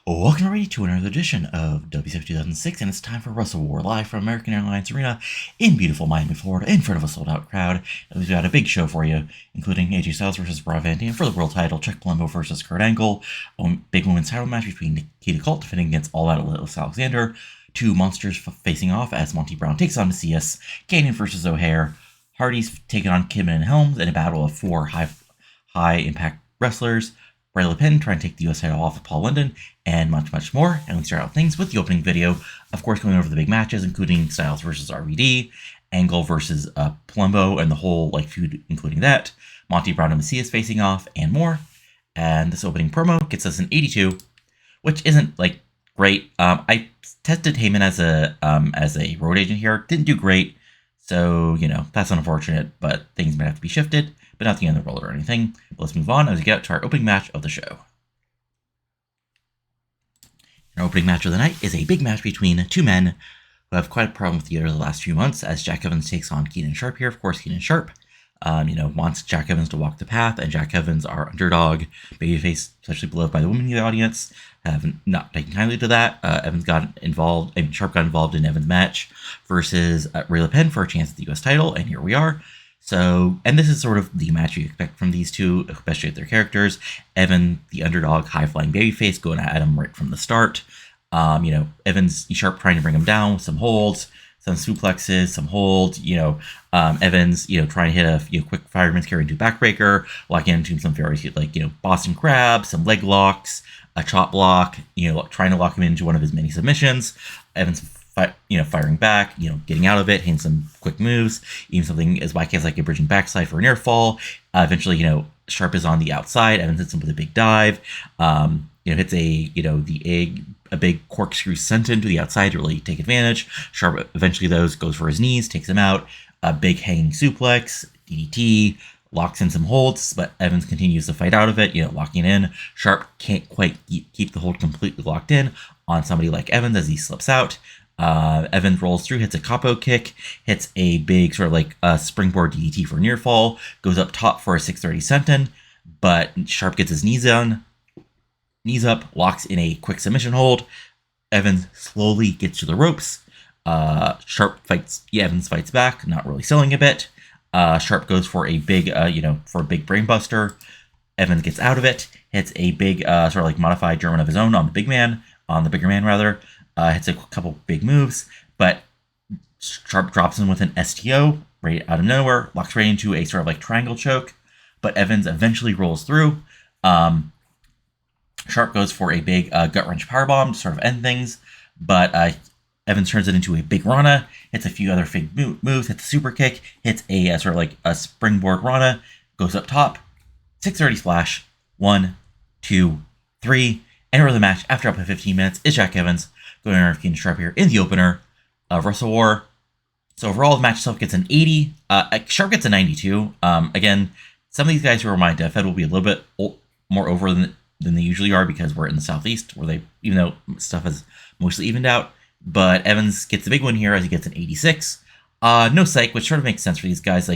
Welcome everybody to another edition of WCW 2006, and it's time for WrestleWar live from American Airlines Arena in beautiful Miami, Florida, in front of a sold-out crowd. And we've got a big show for you, including AJ Styles versus Rob Van Dam for the world title, Chuck Palumbo versus Kurt Angle, a big women's title match between Nikita Kalt defending against All Out Alyssa Alexander, two monsters facing off as Monty Brown takes on Mesias, Kanyon versus O'Hare, Hardyz taking on Kidman and Helms in a battle of four high-impact wrestlers, Leppan trying to take the US title off of Paul London, and much, much more. And we start out things with the opening video, of course, going over the big matches, including Styles versus RVD, Angle versus Palumbo, and the whole feud, including that, Monty Brown and Mesias facing off, and more. And this opening promo gets us an 82, which isn't great. I tested Heyman as a road agent here, didn't do great, so that's unfortunate. But things might have to be shifted. But not the end of the world or anything. But let's move on as we get to our opening match of the show. Our opening match of the night is a big match between two men who have quite a problem with each other the last few months, as Jack Evans takes on Keenan and Sharpe here. Of course, Keenan and Sharpe, wants Jack Evans to walk the path, and Jack Evans, our underdog, babyface, especially beloved by the women in the audience, have not taken kindly to that. Sharpe got involved in Evans' match versus Ray Leppan for a chance at the US title, and here we are. So, and this is sort of the match you expect from these two, especially with their characters. Evan, the underdog, high-flying babyface, going at him right from the start. Evans, Sharpe trying to bring him down with some holds, some suplexes, some holds. Evans, trying to hit a quick fireman's carry into backbreaker, lock into some very Boston Crab, some leg locks, a chop block. Trying to lock him into one of his many submissions. Evans firing back, getting out of it, hitting some quick moves, even something as wacky as a bridging backside for a near fall. Eventually, Sharpe is on the outside. Evans hits him with a big dive. Hits a big corkscrew senton to the outside to really take advantage. Sharpe eventually goes for his knees, takes him out. A big hanging suplex, DDT, locks in some holds, but Evans continues to fight out of it, locking in. Sharpe can't quite keep the hold completely locked in on somebody like Evans as he slips out. Evans rolls through, hits a capo kick, hits a big springboard DDT for near fall, goes up top for a 630 senton, but Sharpe gets his knees up, locks in a quick submission hold. Evans slowly gets to the ropes. Evans fights back, not really selling a bit. Sharpe goes for a big, big brain buster. Evans gets out of it, hits a big, modified German of his own on the bigger man rather. Hits a couple big moves, but Sharpe drops him with an STO right out of nowhere, locks right into a triangle choke, but Evans eventually rolls through. Sharpe goes for a big gut-wrench powerbomb to sort of end things, but Evans turns it into a big Rana, hits a few other big moves, hits a super kick, hits a a springboard Rana, goes up top, 630 splash, 1, 2, 3, and over the match after up to 15 minutes is Jack Evans, going on Keenan Sharpe here in the opener of WrestleWar. So overall, the match itself gets an 80. Sharpe gets a 92. Again, some of these guys who are my deathhead will be a little bit more over than they usually are because we're in the Southeast, where even though stuff is mostly evened out. But Evans gets the big one here as he gets an 86. No psych, which sort of makes sense for these guys.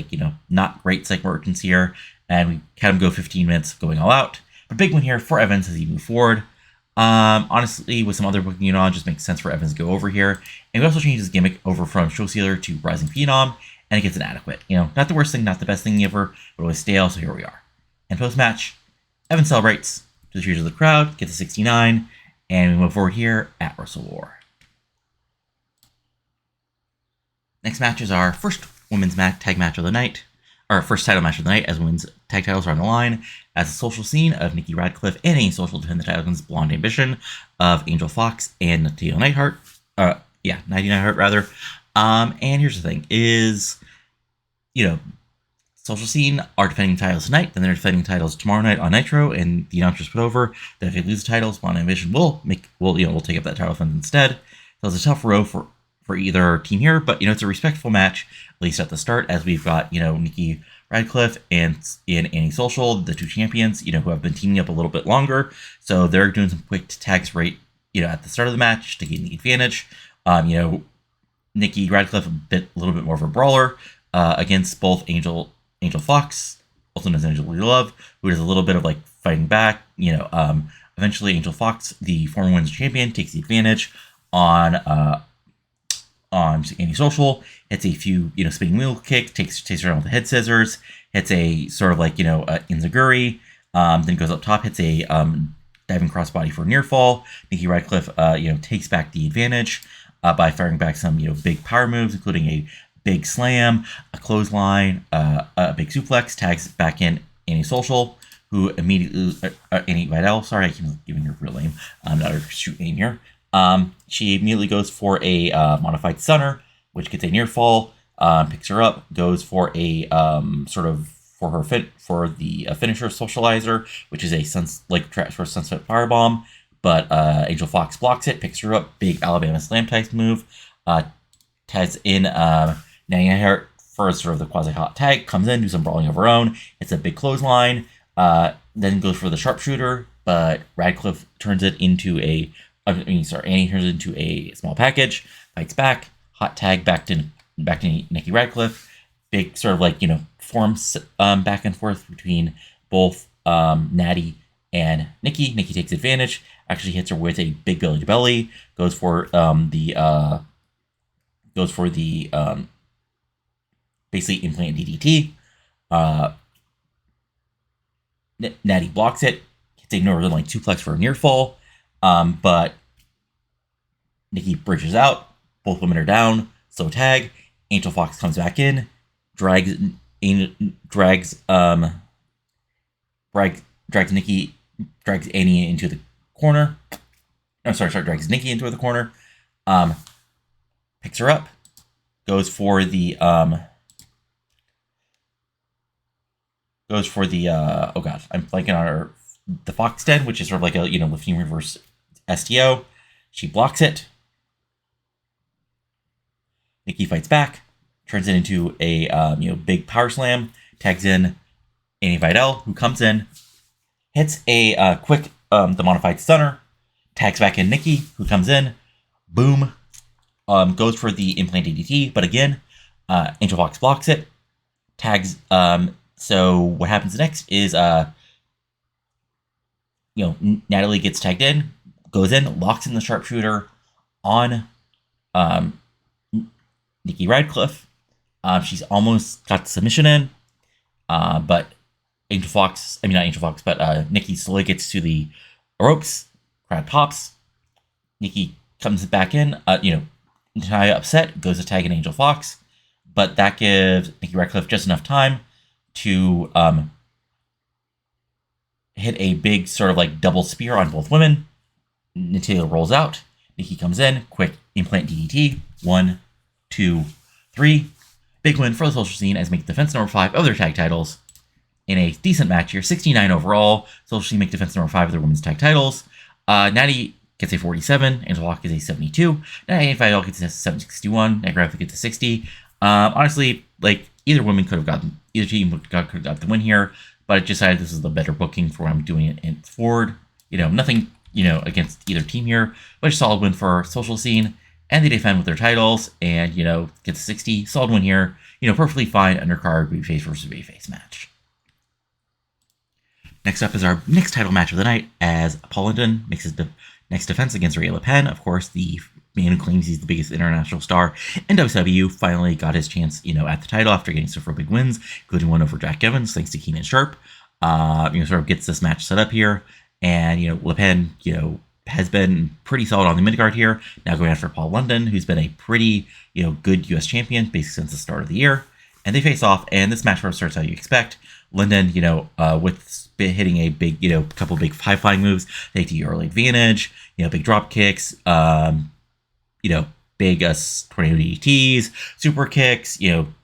Not great psych margins here, and we had him go 15 minutes going all out. But big one here for Evans as he moves forward. Honestly, with some other booking on, just makes sense for Evans to go over here. And we also changed his gimmick over from Show Stealer to Rising Phenom, and it gets inadequate. Not the worst thing, not the best thing ever, but it was stale, so here we are. And post-match, Evans celebrates to the cheers of the crowd, gets a 69, and we move forward here at WrestleWar. Next match is our first women's tag match of the night. Our first title match of the night, as women's tag titles are on the line, as a social scene of Nikki Radcliffe and a social defend the title against Blonde Ambition of Angel Fox and Nadia Neidhart. Nadia Neidhart rather. And here's the thing: is social scene are defending titles tonight, then they're defending titles tomorrow night on Nitro, and the announcers put over that if they lose the titles, Blonde Ambition will take up that title defense instead. So it's a tough row for either team here, but it's a respectful match, at least at the start, as we've got Nikki Radcliffe and Annie Social, the two champions, who have been teaming up a little bit longer, so they're doing some quick tags right, at the start of the match to gain the advantage. Nikki Radcliffe a little bit more of a brawler against both Angel Fox, also known as Angel Love, who does a little bit of fighting back, Eventually, Angel Fox, the former women's champion, takes the advantage on Antisocial, hits a few, spinning wheel kick, takes her down with the head scissors, hits a sort of like, Inzaguri, then goes up top, hits a diving crossbody for a near fall. Nikki Radcliffe, takes back the advantage by firing back some, big power moves, including a big slam, a clothesline, a big suplex, tags back in Antisocial, who immediately, Annie Vidal, sorry, I keep giving her real name, not her shoot name here. She immediately goes for a modified stunner, which gets a near fall, picks her up, goes for a for the finisher socializer, which is a sunset firebomb, but Angel Fox blocks it, picks her up, big Alabama slam type move, tags in Nanny for sort of the quasi hot tag, comes in, do some brawling of her own, it's a big clothesline, then goes for the sharpshooter, but Radcliffe turns it into Annie turns it into a small package, fights back, hot tag back to Nikki Radcliffe, big sort of like, forms back and forth between both Natty and Nikki. Nikki takes advantage, actually hits her with a big belly to belly, goes for the basically implant DDT. Natty blocks it, hits a Northern Light suplex for a near fall, but Nikki bridges out, both women are down, slow tag, Angel Fox comes back in, drags Annie into the corner. Drags Nikki into the corner. Picks her up, goes for the I'm blanking on her, the Fox Den, which is sort of like a lifting reverse STO. She blocks it. Nikki fights back, turns it into a big power slam, tags in Annie Vidal, who comes in, hits a quick the modified stunner, tags back in Nikki, who comes in, boom, goes for the implant DDT, but again, Angel Fox blocks it, tags. So what happens next is Natalie gets tagged in, goes in, locks in the sharpshooter on Nikki Radcliffe. She's almost got the submission in, but Nikki slowly gets to the ropes. Crowd pops. Nikki comes back in. Natalia upset, goes to tag in Angel Fox, but that gives Nikki Radcliffe just enough time to hit a big sort of like double spear on both women. Natalia rolls out. Nikki comes in, quick implant DDT. 1, 2, 3. Big win for the social scene as make defense number 5 of their tag titles in a decent match here. 69 overall. Social scene make defense number 5 of their women's tag titles. Natty gets a 47. Angel Fox gets a 72. Natty and Vidal gets a 761. Nikki Radcliffe gets a 60. Honestly, like either team could have gotten the win here, but I decided this is the better booking for when I'm doing it forward. Nothing against either team here, but a solid win for social scene. And they defend with their titles and, get the 60. Solid win here. Perfectly fine undercard babyface versus babyface match. Next up is our next title match of the night as Paul London makes his next defense against Leppan. Of course, the man who claims he's the biggest international star in WCW finally got his chance, at the title after getting several big wins, including one over Jack Evans, thanks to Keenan Sharpe. Sort of gets this match set up here. And, Leppan, has been pretty solid on the midcard here. Now going after Paul London, who's been a pretty, good U.S. champion basically since the start of the year. And they face off, and this match starts how you expect. London, with hitting a big, couple big high-flying moves, they take the early advantage, big drop kicks, big tornado DDTs, super kicks,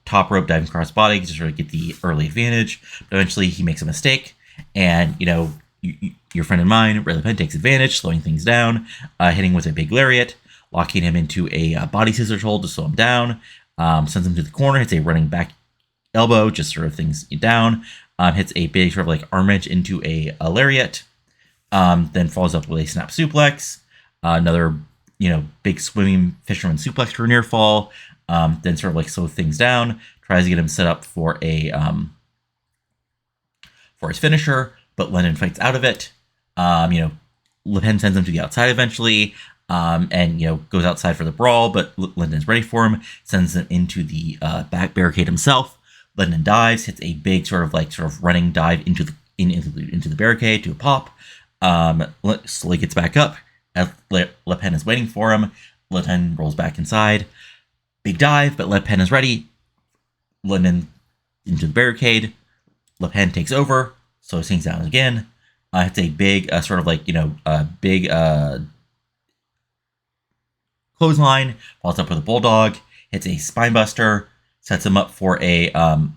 top rope diving crossbody to sort of get the early advantage. But eventually he makes a mistake, and, your friend and mine, Leppan takes advantage, slowing things down, hitting with a big lariat, locking him into a body scissors hold to slow him down, sends him to the corner, hits a running back elbow, just sort of things down, hits a big sort of like arm wrench into a lariat, then follows up with a snap suplex, another, big swimming fisherman suplex for a near fall, then sort of like slow things down, tries to get him set up for a for his finisher, but Lennon fights out of it. Leppan sends him to the outside eventually, and goes outside for the brawl, but Lyndon's ready for him, sends him into the back barricade himself. Lyndon dives, hits a big sort of running dive into the barricade to a pop. Slowly gets back up. Leppan is waiting for him. Lyndon rolls back inside. Big dive, but Leppan is ready. Lyndon into the barricade. Leppan takes over, slows things down again. Hits a big big clothesline. Falls up with a bulldog. Hits a spinebuster. Sets him up for another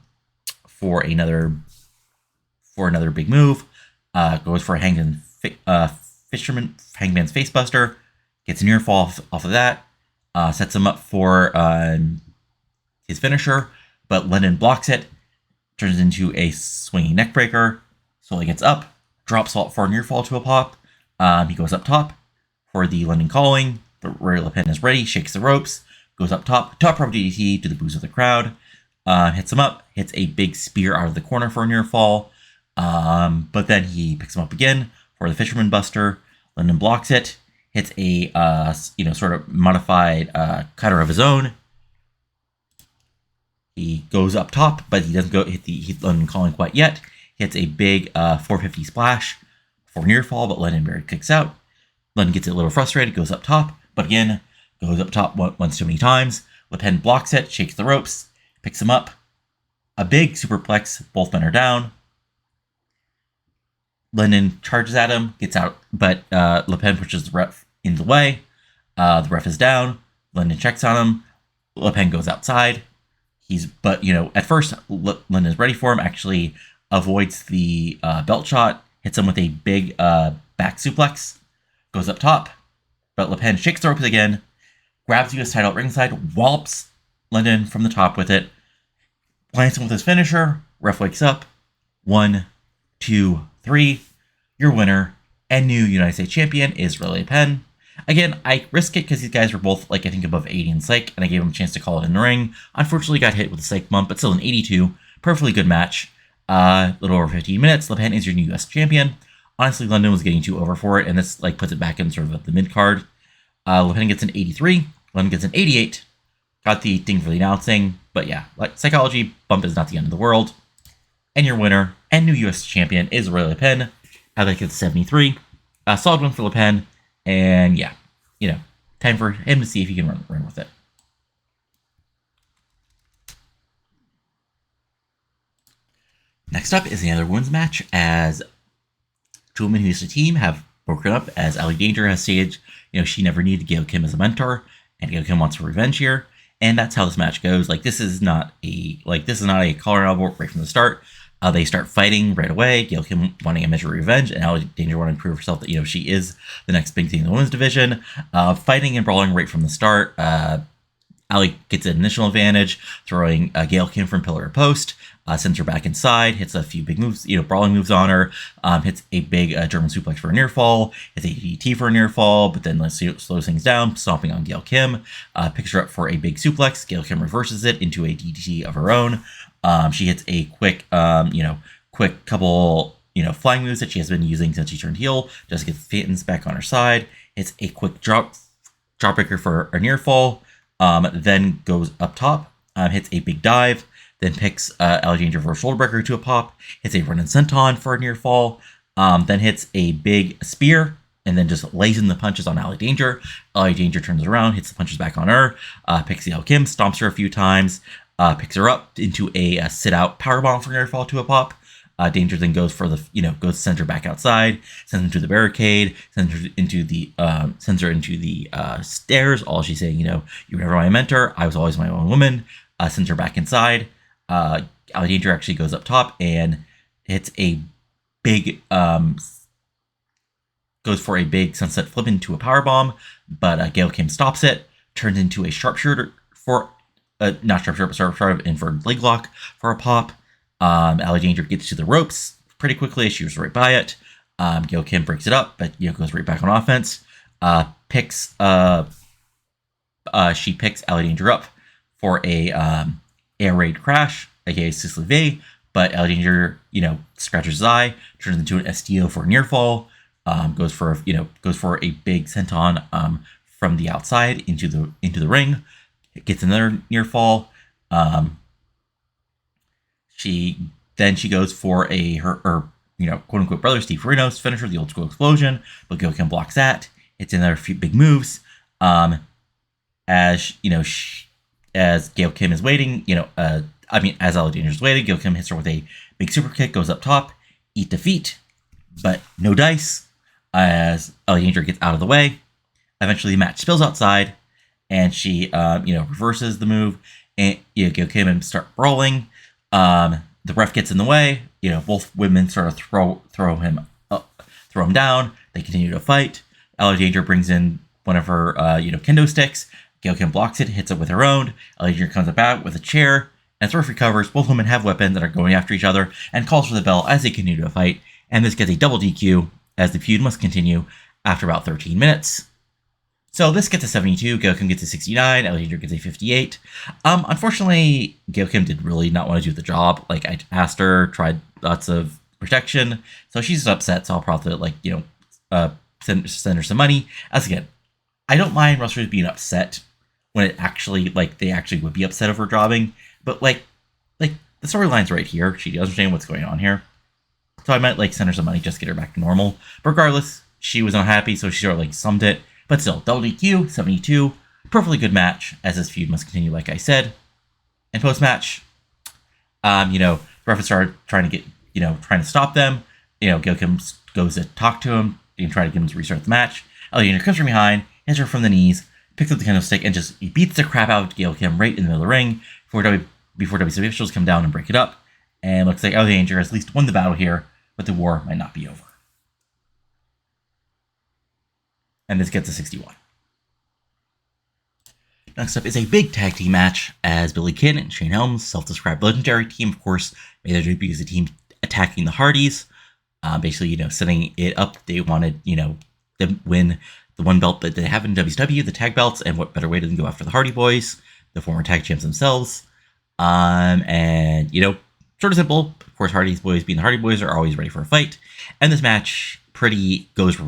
big move. Goes for a hangman's facebuster. Gets a near fall off of that. Sets him up for his finisher, but Lyndon blocks it. Turns into a swinging neckbreaker. Slowly gets up. Drops for a near fall to a pop. He goes up top for the Lyndon calling. But Leppan is ready. Shakes the ropes. Goes up top rope DDT to the boos of the crowd. Hits him up. Hits a big spear out of the corner for a near fall. But then he picks him up again for the Fisherman Buster. Lyndon blocks it. Hits a sort of modified cutter of his own. He goes up top, but he doesn't go hit the Lyndon calling quite yet. Hits a big 450 splash for near fall, but Lyndon barely kicks out. Lyndon gets a little frustrated, goes up top, but again goes up top once too many times. Leppan blocks it, shakes the ropes, picks him up. A big superplex. Both men are down. Lyndon charges at him, gets out, but Leppan pushes the ref into the way. The ref is down. Lyndon checks on him. Leppan goes outside. At first, Lyndon is ready for him. Actually, avoids the belt shot. Hits him with a big back suplex. Goes up top, but Leppan shakes the ropes again. Grabs the US title at ringside. Wallops Lyndon from the top with it. Plants him with his finisher. Ref wakes up. 1, 2, 3. Your winner and new United States champion is Leppan. Again, I risk it because these guys were both, I think, above 80 in psych, and I gave them a chance to call it in the ring. Unfortunately, got hit with a psych bump, but still an 82. Perfectly good match. Little over 15 minutes. Leppan is your new US champion. Honestly, London was getting too over for it, and this puts it back in sort of the mid-card. Leppan gets an 83. London gets an 88. Got the ding for the announcing, but yeah, psychology bump is not the end of the world. And your winner and new US champion is Leppan. I like it 73. Solid win for Leppan. And yeah, time for him to see if he can run with it. Next up is another women's match as two women who used to team have broken up, as Alli Danger has stated, she never needed Gail Kim as a mentor, and Gail Kim wants her revenge here. And that's how this match goes. This is not a collar and elbow right from the start. They start fighting right away. Gail Kim wanting a measure of revenge, and Alli Danger wanting to prove herself that she is the next big thing in the women's division. Fighting and brawling right from the start. Alli gets an initial advantage, throwing Gail Kim from pillar to post. Sends her back inside, hits a few big moves, brawling moves on her, hits a big German suplex for a near fall, hits a DDT for a near fall, but then slows things down, stomping on Gail Kim, picks her up for a big suplex. Gail Kim reverses it into a DDT of her own. She hits a quick couple, flying moves that she has been using since she turned heel, just gets Phantoms back on her side, hits a quick dropbreaker for a near fall, then goes up top, hits a big dive, then picks Alli Danger for a shoulder breaker to a pop, hits a run and senton for a near fall, then hits a big spear, and then just lays in the punches on Alli Danger. Alli Danger turns around, hits the punches back on her, picks Gail Kim, stomps her a few times, picks her up into a sit-out powerbomb for a near fall to a pop. Danger then goes for goes to send her back outside, sends her to the barricade, sends her into the stairs. All she's saying, you were never my mentor, I was always my own woman. Sends her back inside. Alli Danger actually goes up top and hits a big, goes for a big sunset flip into a powerbomb, but Gail Kim stops it, turns into a sharpshooter for, not sharpshooter, but sort of inverted leg lock for a pop. Alli Danger gets to the ropes pretty quickly. She was right by it. Gail Kim breaks it up, but goes right back on offense. She picks Alli Danger up for a air raid crash, aka Sicily V, but Alli Danger, scratches his eye, turns into an STO for a near fall, goes for a big senton from the outside into the ring. Gets another near fall. She goes for her quote unquote brother Steve Corino's finisher, the old school explosion, but Gail Kim blocks that. It's another few big moves. As Gail Kim is waiting, as Alli is waiting, Gail Kim hits her with a big super kick, goes up top, eat defeat, but no dice. As Alli gets out of the way, eventually the match spills outside, and she reverses the move, and Gail Kim and start brawling. The ref gets in the way. Both women sort of throw him down. They continue to fight. Alli brings in one of her kendo sticks. Gail Kim blocks it, hits it with her own. Alli comes about with a chair, and sort of recovers. Both women have weapons that are going after each other, and calls for the bell as they continue to fight. And this gets a double DQ, as the feud must continue after about 13 minutes. So this gets a 72, Gail Kim gets a 69, Alli gets a 58. Unfortunately, Gail Kim did really not want to do the job. I asked her, tried lots of protection, so she's upset, so I'll probably, send her some money. As again, I don't mind wrestlers being upset when it actually, they actually would be upset over jobbing, but, the storyline's right here. She doesn't understand what's going on here. So I might, send her some money just to get her back to normal. But regardless, she was unhappy, so she sort of, summed it. But still, double DQ, 72, perfectly good match, as this feud must continue, like I said. And post-match, the referee started trying to stop them. Gail Kim goes to talk to him and try to get him to restart the match. Alli comes from behind, hits her from the knees, picks up the kendo stick, and just beats the crap out of Gail Kim right in the middle of the ring before WCW officials come down and break it up. And looks like Alli has at least won the battle here, but the war might not be over. And this gets a 61. Next up is a big tag team match as Billy Kid and Shane Helms, self-described legendary team, of course, made their debut as a team attacking the Hardyz. Basically, setting it up. They wanted, to win the one belt that they have in WCW, the tag belts, and what better way than go after the Hardy Boys, the former tag champs themselves. And, sort of simple. Of course, Hardy's Boys being the Hardy Boys are always ready for a fight. And this match goes,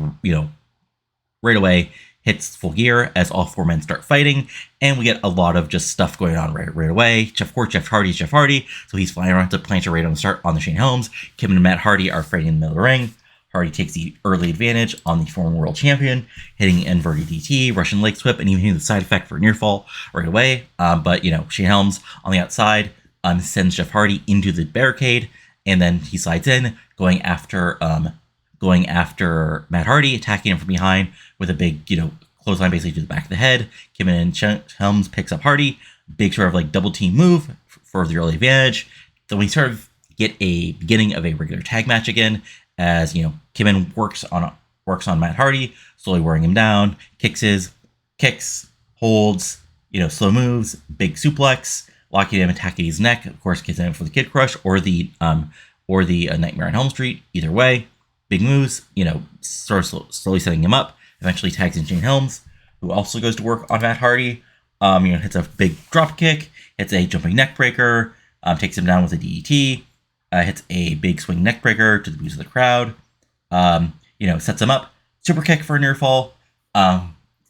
right away, hits full gear as all four men start fighting, and we get a lot of just stuff going on right away. Of course, Jeff Hardy, so he's flying around to plancha right on the start on the Shane Helms. Kidman and Matt Hardy are fighting in the middle of the ring. Hardy takes the early advantage on the former world champion, hitting inverted DT, Russian leg sweep, and even hitting the side effect for a near fall right away. But Shane Helms on the outside sends Jeff Hardy into the barricade, and then he slides in, going after Matt Hardy, attacking him from behind with a big, clothesline basically to the back of the head. Kidman and Helms picks up Hardy, big sort of double team move for the early advantage. Then we sort of get a beginning of a regular tag match again, as Kidman works on Matt Hardy, slowly wearing him down, kicks, holds, slow moves, big suplex, locking him, attacking his neck. Of course, gets in for the Kid Crush or the Nightmare on Helm Street. Either way, big moves, sort of slowly setting him up. Eventually tags in Shane Helms, who also goes to work on Matt Hardy. Hits a big drop kick, hits a jumping neck breaker, takes him down with a DDT, hits a big swing neck breaker to the boost of the crowd. Sets him up, super kick for a near fall,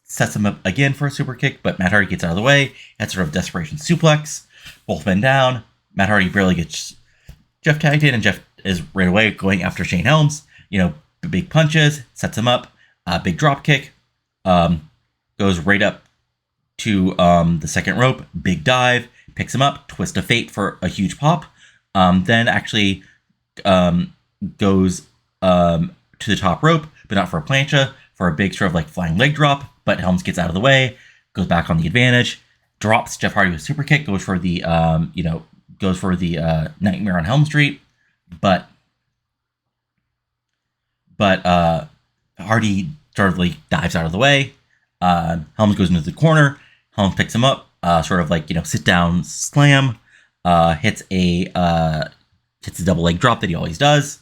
sets him up again for a super kick, but Matt Hardy gets out of the way. Hits sort of desperation suplex, both men down. Matt Hardy barely gets Jeff tagged in, and Jeff is right away going after Shane Helms. Big punches, sets him up, big drop kick, goes right up to the second rope, big dive, picks him up, twist of fate for a huge pop, then actually goes to the top rope, but not for a plancha, for a big sort of flying leg drop, but Helms gets out of the way, goes back on the advantage, drops Jeff Hardy with a super kick, goes for the Nightmare on Helm Street, but Hardy sort of dives out of the way. Helms goes into the corner. Helms picks him up, sit down slam. Hits a double leg drop that he always does.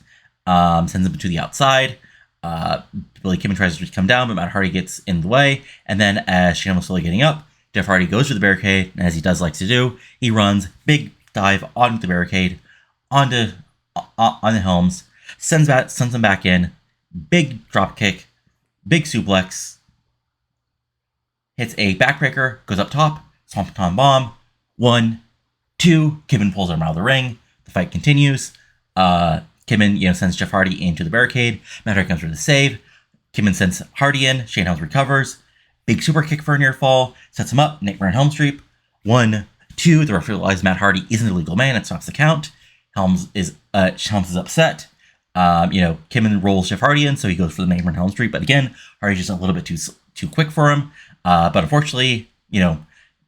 Sends him to the outside. Billy Kidman tries to come down, but Matt Hardy gets in the way. And then as Shane Helms is slowly getting up, Jeff Hardy goes to the barricade, and as he likes to do, he runs big dive onto the barricade, onto Helms, sends him back in. big drop kick, big suplex, hits a backbreaker, goes up top, Swanton bomb, 1, 2, Kidman pulls him out of the ring, the fight continues, Kidman, sends Jeff Hardy into the barricade, Matt Hardy comes for the save, Kidman sends Hardy in, Shane Helms recovers, big super kick for a near fall, sets him up, Nick Ran Helms sweep, 1, 2, the referee realizes Matt Hardy isn't a legal man and stops the count, Helms is upset, Kidman rolls Jeff Hardy in, so he goes for the Nick Ran Helms sweep, but again, Hardy's just a little bit too quick for him, but unfortunately,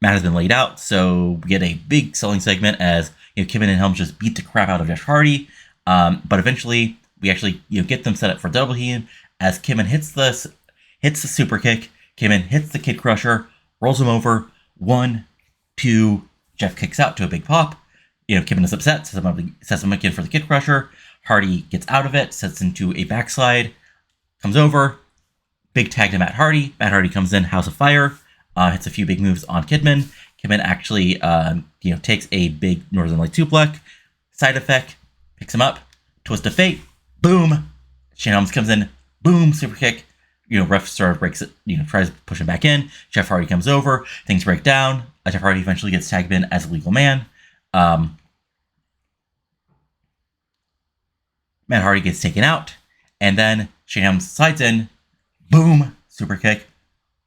Matt has been laid out, so we get a big selling segment as Kidman and Helms just beat the crap out of Jeff Hardy. But eventually, we actually get them set up for double team as Kidman hits the super kick. Kidman hits the Kid Crusher, rolls him over. 1, 2, Jeff kicks out to a big pop. Kidman is upset, sets him again for the Kid Crusher. Hardy gets out of it, sets into a backslide, comes over. Big tag to Matt Hardy. Matt Hardy comes in, House of Fire. Hits a few big moves on Kidman. Kidman actually, takes a big Northern Light suplex. Side effect, picks him up. Twist of Fate. Boom. Shane Helms comes in. Boom. Super kick. Ref sort of breaks it, tries to push him back in. Jeff Hardy comes over. Things break down. Jeff Hardy eventually gets tagged in as a legal man. Matt Hardy gets taken out. And then Shane Helms slides in. Boom. Super kick.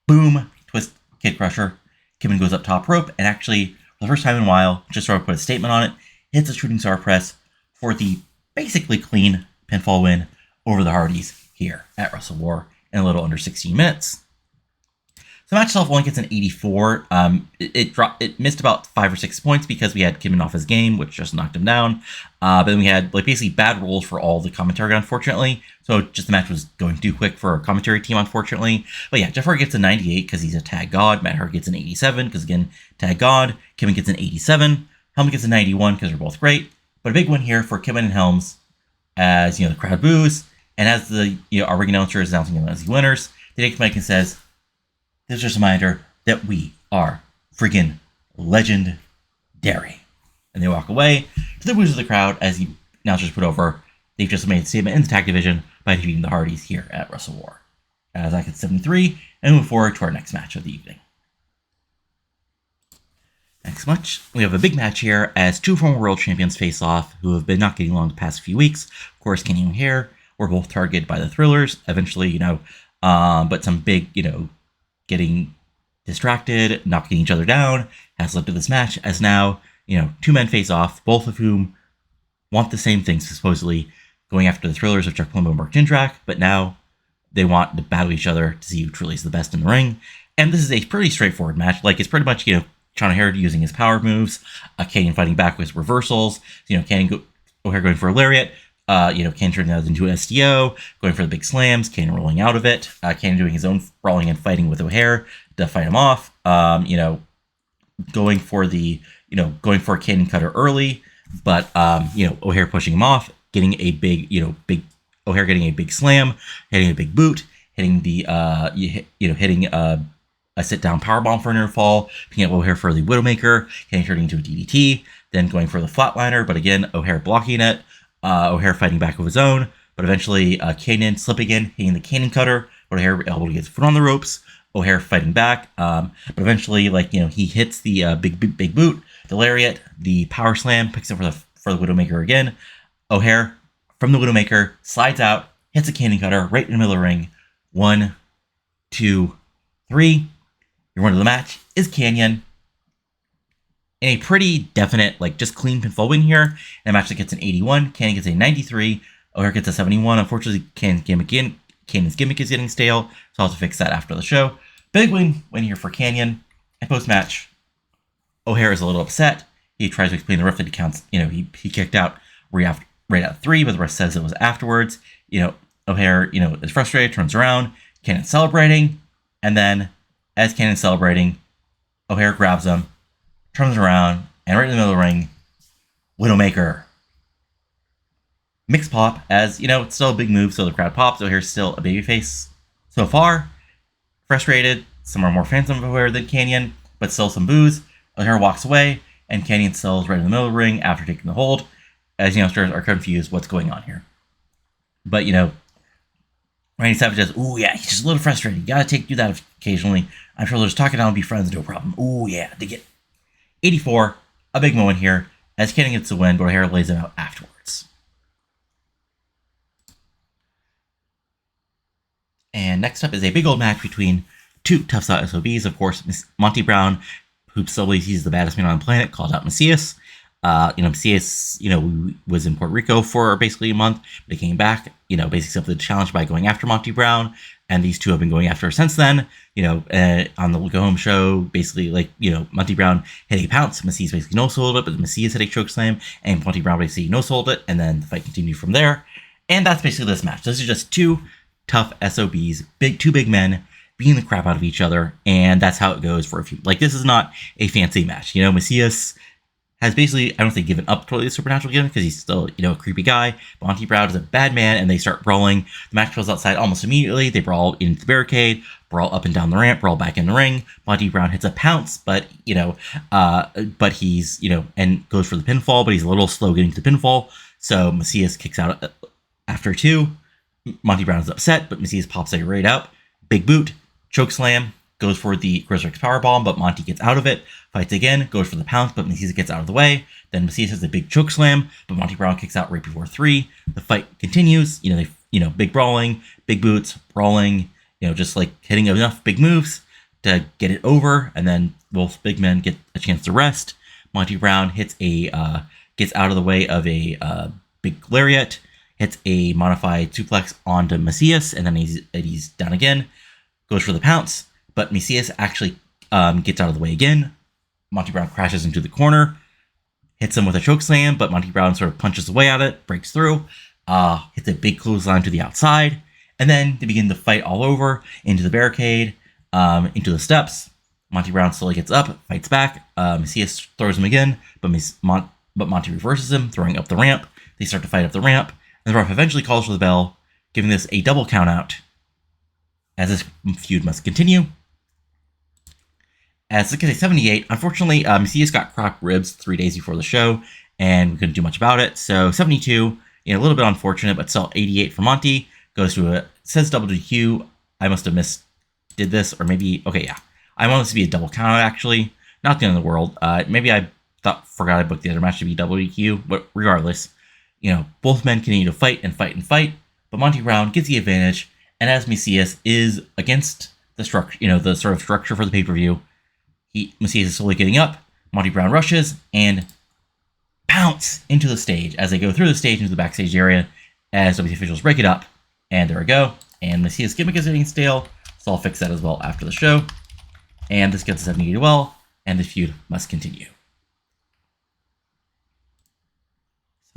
Boom. Twist. Kid Crusher. Kidman goes up top rope and actually, for the first time in a while, just sort of put a statement on it, hits a shooting star press for the basically clean pinfall win over the Hardys here at WrestleWar in a little under 16 minutes. So the match itself only gets an 84. It missed about 5 or 6 points because we had Kidman off his game, which just knocked him down. But then we had basically bad rules for all the commentary, unfortunately. So just the match was going too quick for our commentary team, unfortunately. But yeah, Jeff Hardy gets a 98 because he's a tag god. Matt Hardy gets an 87 because, again, tag god. Kidman gets an 87. Helms gets a 91 because they're both great. But a big win here for Kidman and Helms as, the crowd boos. And as our ring announcer is announcing them as the winners, they take the mic and says, "This is just a reminder that we are friggin' legendary." And they walk away to the boos of the crowd as the announcers put over, they've just made a statement in the tag division by defeating the Hardys here at WrestleWar. As that gets 73, and move forward to our next match of the evening. Next match, we have a big match here as two former world champions face off who have been not getting along the past few weeks. Of course, Kanyon and Hair were both targeted by the Thrillers. Eventually, but some big, getting distracted, knocking each other down, has led to this match, as now, two men face off, both of whom want the same things, supposedly going after the Thrillers of Chuck Palumbo and Mark Jindrak, but now they want to battle each other to see who truly is the best in the ring. And this is a pretty straightforward match. It's pretty much, Sean O'Haire using his power moves, Kanyon fighting back with reversals, O'Haire going for a lariat, Kanyon turning that into an STO, going for the big slams, Kanyon rolling out of it, Kanyon doing his own brawling and fighting with O'Haire to fight him off, going for a Kanyon cutter early, but, O'Haire pushing him off, getting a big, O'Haire getting a big slam, hitting a big boot, hitting hitting a sit-down powerbomb for a near fall, picking up O'Haire for the Widowmaker, Kanyon turning into a DDT, then going for the flatliner, but again, O'Haire blocking it, O'Haire fighting back with his own, but eventually Kanyon slipping in, hitting the Kanyon cutter, but O'Haire able to get his foot on the ropes, O'Haire fighting back, but eventually, he hits the big boot, the lariat, the power slam, picks up for the Widowmaker again, O'Haire from the Widowmaker slides out, hits a Kanyon cutter right in the middle of the ring, 1, 2, 3. Your winner of the match is Kanyon. In a pretty definite, just clean pinfall win here. In a match that gets an 81, Kanyon gets a 93, O'Haire gets a 71. Unfortunately, Kanyon's gimmick is getting stale, so I'll have to fix that after the show. Big win here for Kanyon. And post-match, O'Haire is a little upset. He tries to explain the ref that he counts, he kicked out right at 3, but the ref says it was afterwards. O'Haire, is frustrated, turns around, Kanyon celebrating, and then as Kanyon's celebrating, O'Haire grabs him, turns around, and right in the middle of the ring, Widowmaker. Mixed pop, as, it's still a big move, so the crowd pops. O'Haire's still a babyface so far. Frustrated, some are more fans of O'Haire than Kanyon, but still some boos. O'Haire walks away, and Kanyon sells right in the middle of the ring after taking the hold, as youngsters are confused what's going on here. But, Randy Savage says, "Ooh yeah, he's just a little frustrated. You gotta do that occasionally. I'm sure they'll just talk it out and be friends, no problem. Ooh yeah, they get 84, a big moment here as Keenan gets the win, but O'Hara lays him out afterwards. And next up is a big old match between two tough SOBs. Of course, Monty Brown, who still believes he's the baddest man on the planet, called out Mesias. Mesias, was in Puerto Rico for basically a month, but he came back, basically accepted the challenge by going after Monty Brown, and these two have been going after her since then. On the Go Home show, basically, Monty Brown hit a pounce, Mesias basically no-sold it, but Mesias hit a chokeslam, and Monty Brown basically no-sold it, and then the fight continued from there. And that's basically this match. This is just two tough SOBs, two big men, beating the crap out of each other, and that's how it goes for a few. This is not a fancy match. Mesias has basically, I don't think, given up totally the supernatural given because he's still, a creepy guy. Monty Brown is a bad man, and they start brawling. The match goes outside almost immediately. They brawl into the barricade, brawl up and down the ramp, brawl back in the ring. Monty Brown hits a pounce, but he's, and goes for the pinfall, but he's a little slow getting to the pinfall. So Mesias kicks out after two. Monty Brown is upset, but Mesias pops a right up. Big boot, choke slam, goes for the Grizzrex powerbomb, but Monty gets out of it. Fights again, goes for the pounce, but Mesias gets out of the way. Then Mesias has a big choke slam, but Monty Brown kicks out right before 3. The fight continues. Big brawling, big boots, brawling. Just hitting enough big moves to get it over, and then both big men get a chance to rest. Monty Brown gets out of the way of a big lariat, hits a modified suplex onto Mesias, and then he's down again. Goes for the pounce, but Mesias actually gets out of the way again. Monty Brown crashes into the corner, hits him with a chokeslam, but Monty Brown sort of punches away at it, breaks through, hits a big clothesline to the outside, and then they begin to fight all over, into the barricade, into the steps. Monty Brown slowly gets up, fights back. Mesias throws him again, but Monty reverses him, throwing up the ramp. They start to fight up the ramp, and the ref eventually calls for the bell, giving this a double count out, as this feud must continue. As look at 78, unfortunately, Mesias got cracked ribs 3 days before the show, and we couldn't do much about it. So 72, a little bit unfortunate, but still 88 for Monty. Goes to says WQ. I must have did this, or maybe, okay, yeah. I want this to be a double count out, actually. Not the end of the world. Maybe I forgot I booked the other match to be WQ, but regardless, both men continue to fight and fight and fight, but Monty Brown gets the advantage, and as Mesias is against the structure, the sort of structure for the pay-per-view, Mesias is slowly getting up. Monty Brown rushes and pounce into the stage as they go through the stage into the backstage area as WC officials break it up. And there we go. And Mesias' gimmick is getting stale, so I'll fix that as well after the show. And this gets 78 well, and the feud must continue.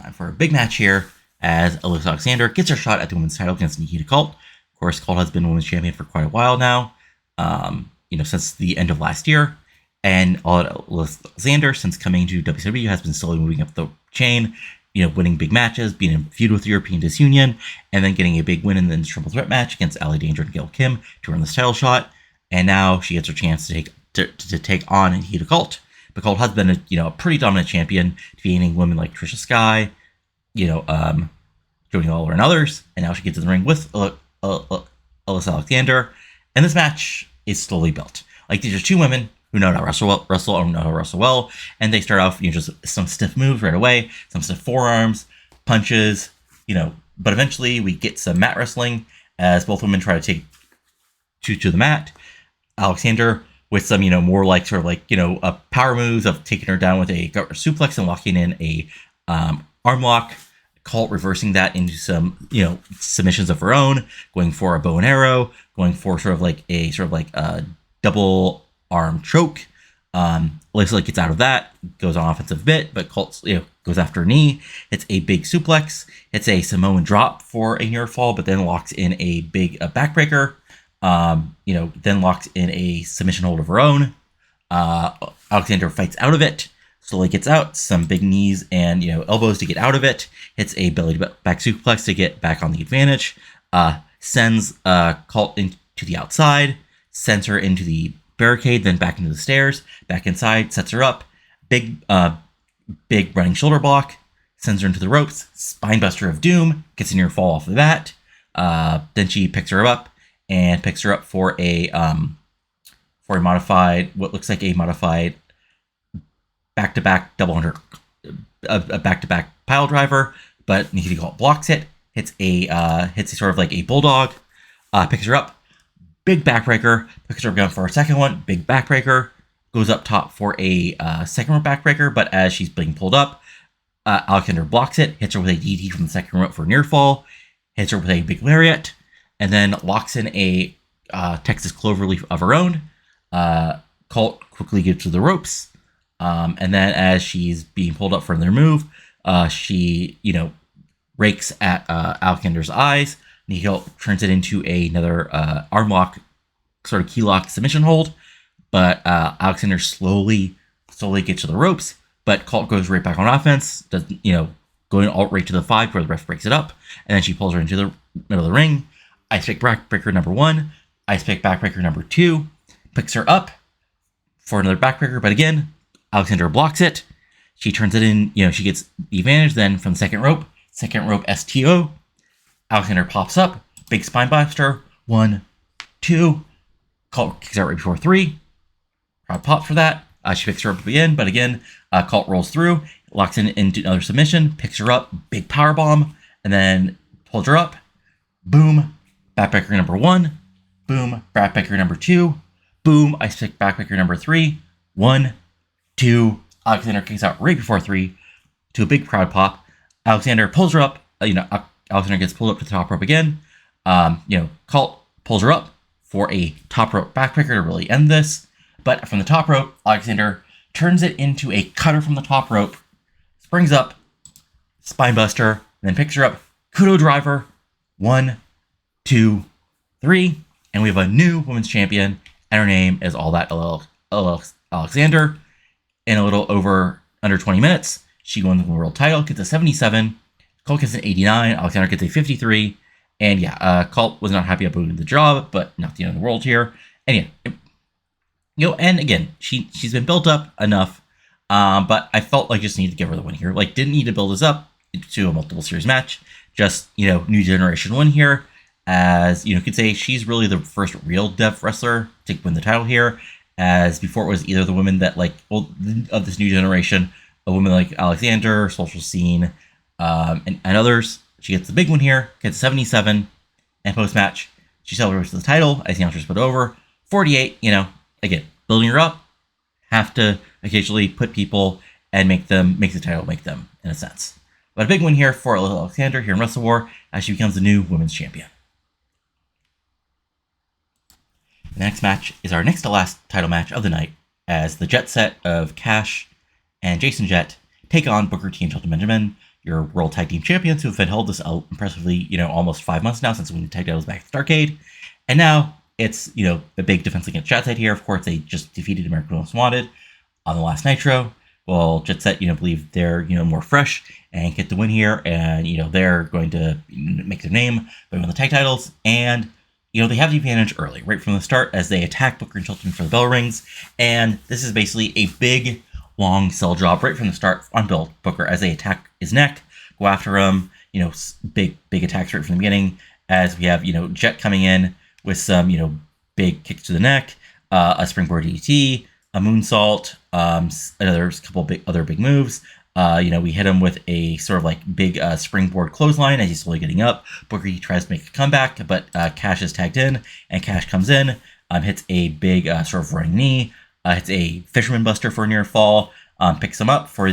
Time for a big match here as Alyssa Alexander gets her shot at the women's title against Nikita Kalt. Of course, Kalt has been women's champion for quite a while now, since the end of last year. And Alyssa Alexander, since coming to WCW, has been slowly moving up the chain, winning big matches, being in a feud with the European Disunion, and then getting a big win in the triple threat match against Alli Danger and Gail Kim to earn this title shot. And now she gets her chance to take on Nikita Kalt. But Kalt has been a pretty dominant champion, defeating women like Trisha Sky, Jody Lawler and others. And now she gets in the ring with Alyssa Alexander. And this match is slowly built. These are two women who know how to wrestle or know how to wrestle well, and they start off, just some stiff moves right away, some stiff forearms, punches, but eventually we get some mat wrestling as both women try to take to the mat. Alexander with some, more power moves of taking her down with a gut suplex and locking in a arm lock. Kalt reversing that into some, submissions of her own, going for a bow and arrow, going for a double arm choke. Alyssa gets out of that, goes on offensive bit, but Kalt goes after a knee. It's a big suplex. It's a Samoan drop for a near fall, but then locks in a big backbreaker. Then locks in a submission hold of her own. Alexander fights out of it. Slowly gets out, some big knees and, elbows to get out of it. Hits a belly back suplex to get back on the advantage. Sends Kalt into the outside. Sends her into the barricade, then back into the stairs. Back inside, sets her up. Big running shoulder block. Sends her into the ropes. Spinebuster of Doom. Gets a near fall off the bat. Then she picks her up and picks her up for a modified, what looks like a modified back-to-back double under, a back-to-back pile driver, but Nikita blocks it, hits a sort of like a bulldog, picks her up, big backbreaker, picks her up again for a second one, big backbreaker, goes up top for a second rope backbreaker, but as she's being pulled up, Alexander blocks it, hits her with a DT from the second rope for a near fall, hits her with a big lariat, and then locks in a Texas Cloverleaf of her own. Kalt quickly gets to the ropes, and then as she's being pulled up for another move, she, rakes at Alexander's eyes. Nikita turns it into another arm lock, sort of key lock submission hold, but Alexander slowly gets to the ropes, but Kalt goes right back on offense, going all right to the 5 where the ref breaks it up, and then she pulls her into the middle of the ring. Ice pick backbreaker number 1, ice pick backbreaker number 2, picks her up for another backbreaker, but again, Alexander blocks it. She turns it in, she gets the advantage then from the second rope STO. Alexander pops up, big spine buster, 1, 2. Kalt kicks out right before 3. Crowd pops for that. She picks her up again, but again, Kalt rolls through, locks in into another submission, picks her up, big power bomb, and then pulls her up. Boom, backbreaker number 1. Boom, backbreaker number 2. Boom, ice pick backbreaker number 3. 1, 2. Alexander kicks out right before 3 to a big crowd pop. Alexander pulls her up. Alexander gets pulled up to the top rope again. Kalt pulls her up for a top rope backbreaker to really end this. But from the top rope, Alexander turns it into a cutter from the top rope, springs up, spinebuster, and then picks her up. Kudo driver. 1, 2, 3. And we have a new women's champion, and her name is All That Alexander. In a little under 20 minutes, she won the world title, gets a 77. Kalt gets an 89. Alexander gets a 53. And Kalt was not happy about doing the job, but not the end of the world here. And and again, she's been built up enough, but I felt like just needed to give her the win here. Like, didn't need to build this up to a multiple series match. Just, new generation win here. As, you could say she's really the first real deaf wrestler to win the title here. As before it was either the women that, of this new generation, a woman like Alexander, Social Scene, and others. She gets the big one here, gets 77, and post-match, she celebrates the title as the announcers put over. 48, again, building her up, have to occasionally put people and make the title make them, in a sense. But a big win here for Alexander here in WrestleWar as she becomes the new women's champion. The next match is our next to last title match of the night, as the Jet Set of Cash and Jason Jett take on Booker T and Shelton Benjamin, your World Tag Team Champions, who have been held this impressively, almost 5 months now since winning the tag titles back at Starrcade. And now it's, a big defense against Jet Set here. Of course, they just defeated American Most Wanted on the last Nitro. Well, Jet Set, believe they're, more fresh and get the win here, and, they're going to make their name by winning the tag titles. And they have the advantage early, right from the start, as they attack Booker and Shelton for the bell rings. And this is basically a big, long sell job right from the start on Booker as they attack his neck, go after him, big attacks right from the beginning, as we have, Jet coming in with some, big kicks to the neck, a springboard DDT, a moonsault, another couple other big moves. We hit him with a sort of big springboard clothesline as he's slowly getting up. Booker tries to make a comeback, but Cash is tagged in, and Cash comes in, hits a big sort of running knee, hits a fisherman buster for a near fall, picks him up for a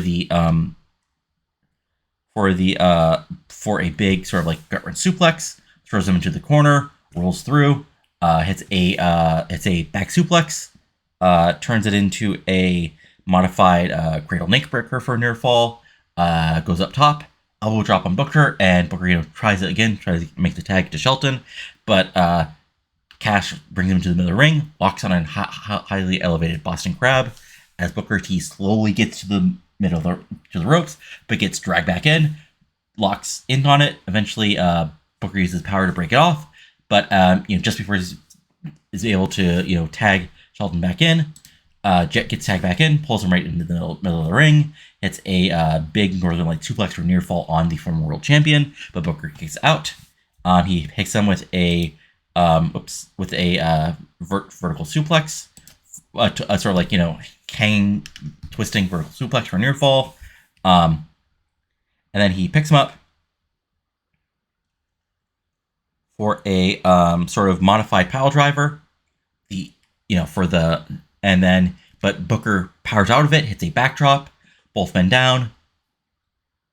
big sort of gut wrench suplex, throws him into the corner, rolls through, hits a back suplex, turns it into a modified cradle neck breaker for a near fall, goes up top, elbow drop on Booker, and Booker tries to make the tag to Shelton, but Cash brings him to the middle of the ring, locks on a highly elevated Boston Crab, as Booker T slowly gets to the middle to the ropes, but gets dragged back in, locks in on it. Eventually, Booker uses power to break it off, but just before he's able to tag Shelton back in, Jet gets tagged back in, pulls him right into the middle of the ring, hits a big Northern Light suplex for near fall on the former world champion, but Booker kicks out. He hits him with a vertical suplex, sort of like, hanging, twisting vertical suplex for a near fall. And then he picks him up for a sort of modified pile driver. But Booker powers out of it, hits a backdrop, both men down.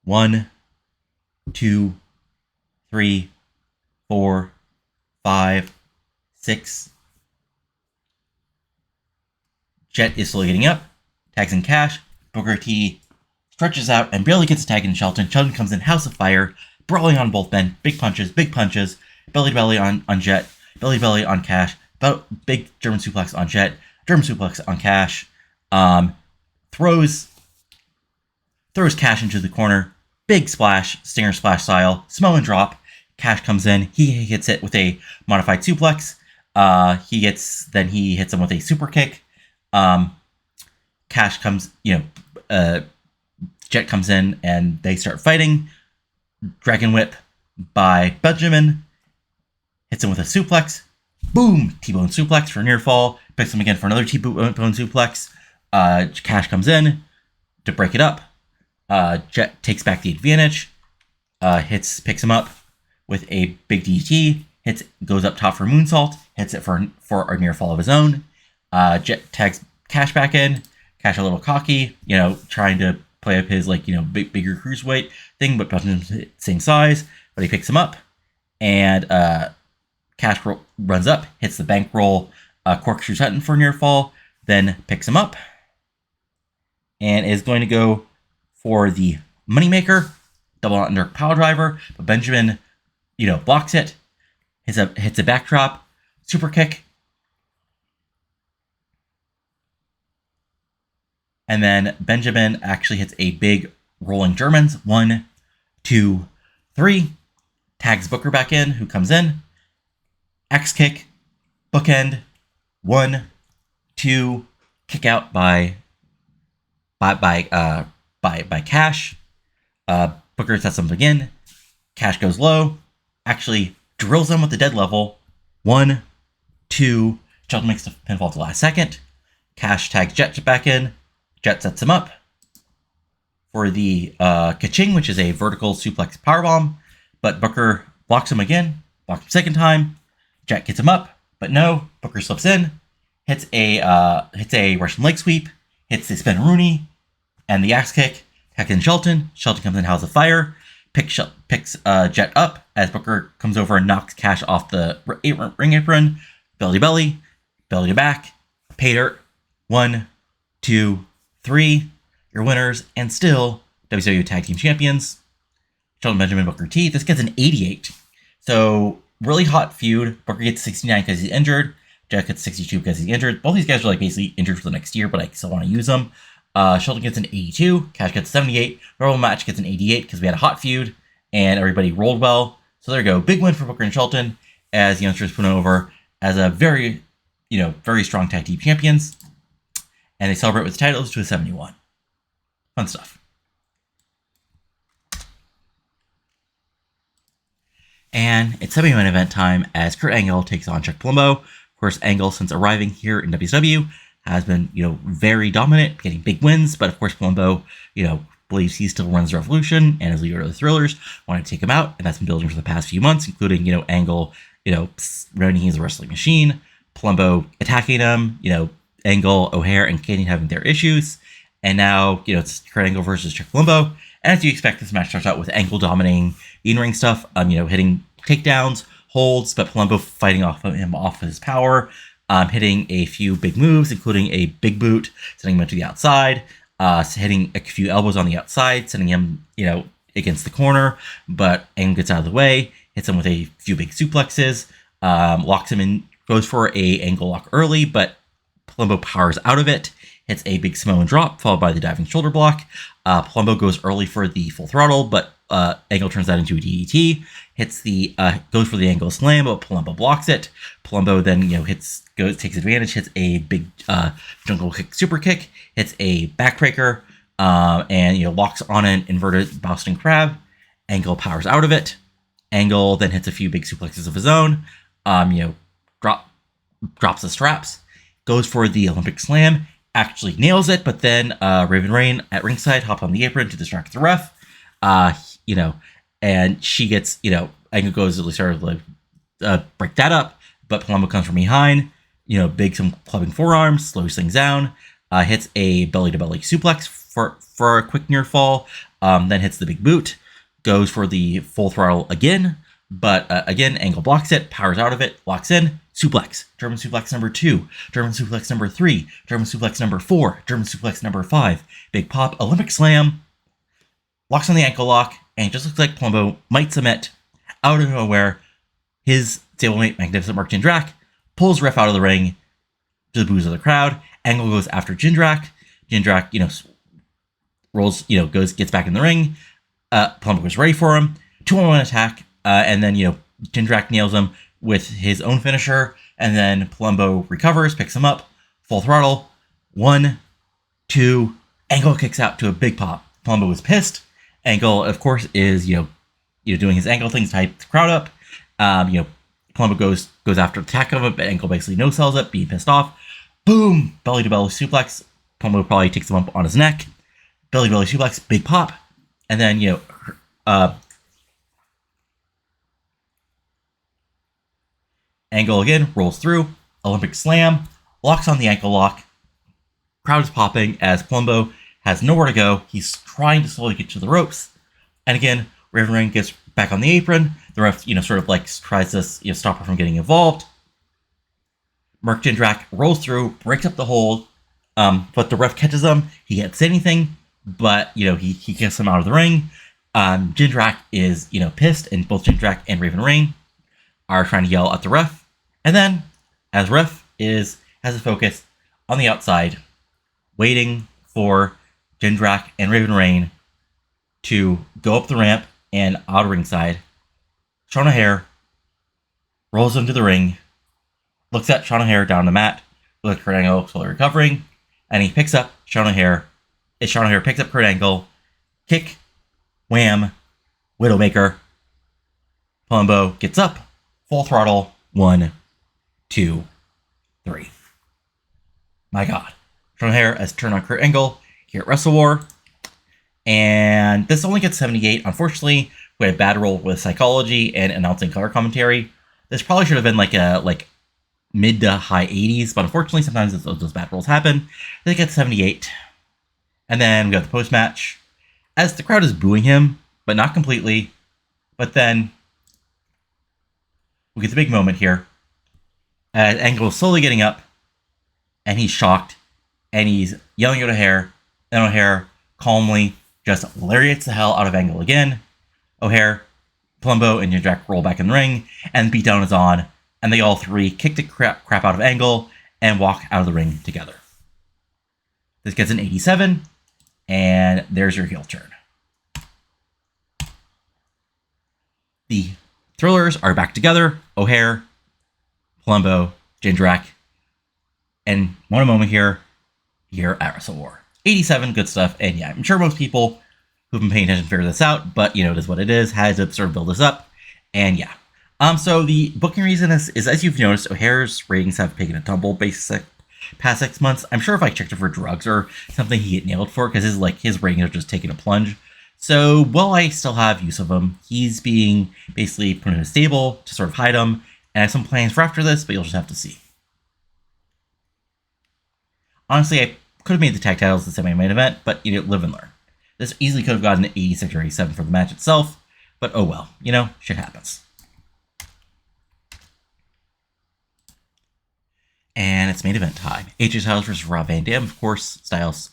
1, 2, 3, 4, 5, 6. Jet is slowly getting up, tags in Cash. Booker T stretches out and barely gets a tag in Shelton. Shelton comes in, House of Fire, brawling on both men, big punches, belly to belly on Jet, belly to belly on Cash, big German suplex on Jet, German suplex on Cash, throws Cash into the corner, big splash, Stinger splash style, Samoan drop. Cash comes in, he hits it with a modified suplex. He hits him with a super kick. Cash comes, Jet comes in and they start fighting. Dragon Whip by Benjamin, hits him with a suplex. Boom! T-bone suplex for a near fall. Picks him again for another T-bone suplex. Cash comes in to break it up. Jet takes back the advantage. Picks him up with a big DDT. Goes up top for moonsault. Hits it for a near fall of his own. Jet tags Cash back in. Cash a little cocky, trying to play up his bigger cruiserweight thing, but Benjamin's the same size. But he picks him up, and Cash runs up, hits the bankroll, corkscrew Sutton for near fall, then picks him up, and is going to go for the moneymaker, double under power driver, but Benjamin, blocks it, hits a backdrop, super kick, and then Benjamin actually hits a big rolling Germans, 1, 2, 3, tags Booker back in, who comes in, X kick, bookend, 1, 2, kick out by Cash. Booker sets him again. Cash goes low, actually drills him with the dead level. 1, 2, Shelton makes the pinfall at the last second. Cash tags Jet back in. Jet sets him up for the Kaching, which is a vertical suplex powerbomb, but Booker blocks him again, blocks him second time. Jet gets him up, but no, Booker slips in, hits a Russian leg sweep, hits the spin Rooney, and the axe kick. Tags in Shelton. Shelton comes in, House of Fire, picks Jet up as Booker comes over and knocks Cash off the ring apron. Belly to belly, belly to back, pay dirt. 1, 2, 3. Your winners, and still WCW Tag Team Champions, Shelton Benjamin, Booker T. This gets an 88. So really hot feud. Booker gets 69 because he's injured. Jet gets 62 because he's injured. Both these guys are basically injured for the next year, but I still want to use them. Shelton gets an 82. Cash gets 78. Normal match gets an 88 because we had a hot feud and everybody rolled well. So there you go. Big win for Booker and Shelton as the youngsters put over as a very, very strong tag team champions. And they celebrate with the titles to a 71. Fun stuff. And it's semi-main event time as Kurt Angle takes on Chuck Palumbo. Of course, Angle, since arriving here in WCW, has been, very dominant, getting big wins. But of course, Palumbo, believes he still runs the Revolution and is leader of the Thrillers, wanted to take him out. And that's been building for the past few months, including, Angle, running he's a wrestling machine. Palumbo attacking him, Angle, O'Hare, and Kanyon having their issues. And now, it's Kurt Angle versus Chuck Palumbo. And as you expect, this match starts out with Angle dominating in-ring stuff, hitting takedowns, holds, but Palumbo fighting off his power, hitting a few big moves, including a big boot, sending him to the outside, hitting a few elbows on the outside, sending him, against the corner, but Angle gets out of the way, hits him with a few big suplexes, locks him in, goes for a Angle lock early, but Palumbo powers out of it, hits a big Samoan drop, followed by the diving shoulder block. Palumbo goes early for the full throttle, but Angle turns that into a DDT. Goes for the Angle slam, but Palumbo blocks it. Palumbo then takes advantage, hits a big jungle kick, super kick, hits a backbreaker, and locks on an inverted Boston Crab. Angle powers out of it. Angle then hits a few big suplexes of his own. Drops the straps, goes for the Olympic slam, actually nails it, but then Raine at ringside hop on the apron to distract the ref. And she gets, Angle goes to sort of like break that up, but Palumbo comes from behind, big some clubbing forearms, slows things down, hits a belly-to-belly suplex for a quick near fall, then hits the big boot, goes for the full throttle again, but again, Angle blocks it, powers out of it, locks in, suplex, German suplex number 2, German suplex number 3, German suplex number 4, German suplex number 5, big pop, Olympic slam, locks on the ankle lock, and it just looks like Palumbo might submit. Out of nowhere, his stablemate, Magnificent Mark Jindrak, pulls ref out of the ring to the boos of the crowd. Angle goes after Jindrak. Jindrak, gets back in the ring. Palumbo goes ready for him. 2-on-1 attack, and then, Jindrak nails him with his own finisher, and then Palumbo recovers, picks him up, full throttle. 1, 2, Angle kicks out to a big pop. Palumbo is pissed. Angle, of course, is, doing his Angle things to hype the crowd up. Palumbo goes after the attack of it, but Angle basically no-sells it, being pissed off. Boom! Belly-to-belly suplex. Palumbo probably takes a bump on his neck. Belly-to-belly suplex, big pop. And then, Angle again rolls through, Olympic slam, locks on the ankle lock. Crowd is popping as Palumbo has nowhere to go. He's trying to slowly get to the ropes. And again, Raine gets back on the apron. The ref, sort of like tries to, stop her from getting involved. Mark Jindrak rolls through, breaks up the hold, but the ref catches him. He can't say anything, but, he kicks him out of the ring. Jindrak is, pissed, and both Jindrak and Raine are trying to yell at the ref. And then, as ref has a focus on the outside, waiting for Jindrak and Raine to go up the ramp and out of ringside, Sean O'Haire rolls into the ring, looks at Sean O'Haire down the mat with Kurt Angle slowly recovering, and he picks up Sean O'Haire. Sean O'Haire picks up Kurt Angle, kick, wham, Widowmaker. Palumbo gets up, full throttle, 1, 2, 3. My God. Sean O'Haire has turned on Kurt Angle here at WrestleWar. And this only gets 78. Unfortunately, we had a bad roll with psychology and announcing color commentary. This probably should have been like mid to high 80s, but unfortunately, sometimes those bad rolls happen. They get 78. And then we got the post-match. As the crowd is booing him, but not completely. But then we get the big moment here. As Angle is slowly getting up, and he's shocked, and he's yelling at O'Haire, and O'Haire calmly just lariats the hell out of Angle again. O'Haire, Palumbo, and Jindrak roll back in the ring, and the beatdown is on, and they all three kick the crap out of Angle and walk out of the ring together. This gets an 87, and there's your heel turn. The Thrillers are back together. O'Haire, Palumbo, Jindrak, and one moment here at WrestleWar. 87, good stuff, and yeah, I'm sure most people who've been paying attention figure this out, but it is what it is. Had to sort of build this up, and yeah. So the booking reason is as you've noticed, O'Haire's ratings have taken a tumble past 6 months. I'm sure if I checked it for drugs or something, he'd get nailed for, because his ratings are just taking a plunge. So while I still have use of him, he's being basically put in a stable to sort of hide him, and I have some plans for after this, but you'll just have to see. Honestly, I could have made the tag titles the semi-main event, but live and learn. This easily could have gotten an 86 or 87 for the match itself, but oh well, shit happens. And it's main event time. AJ Styles versus Rob Van Dam. Of course, Styles,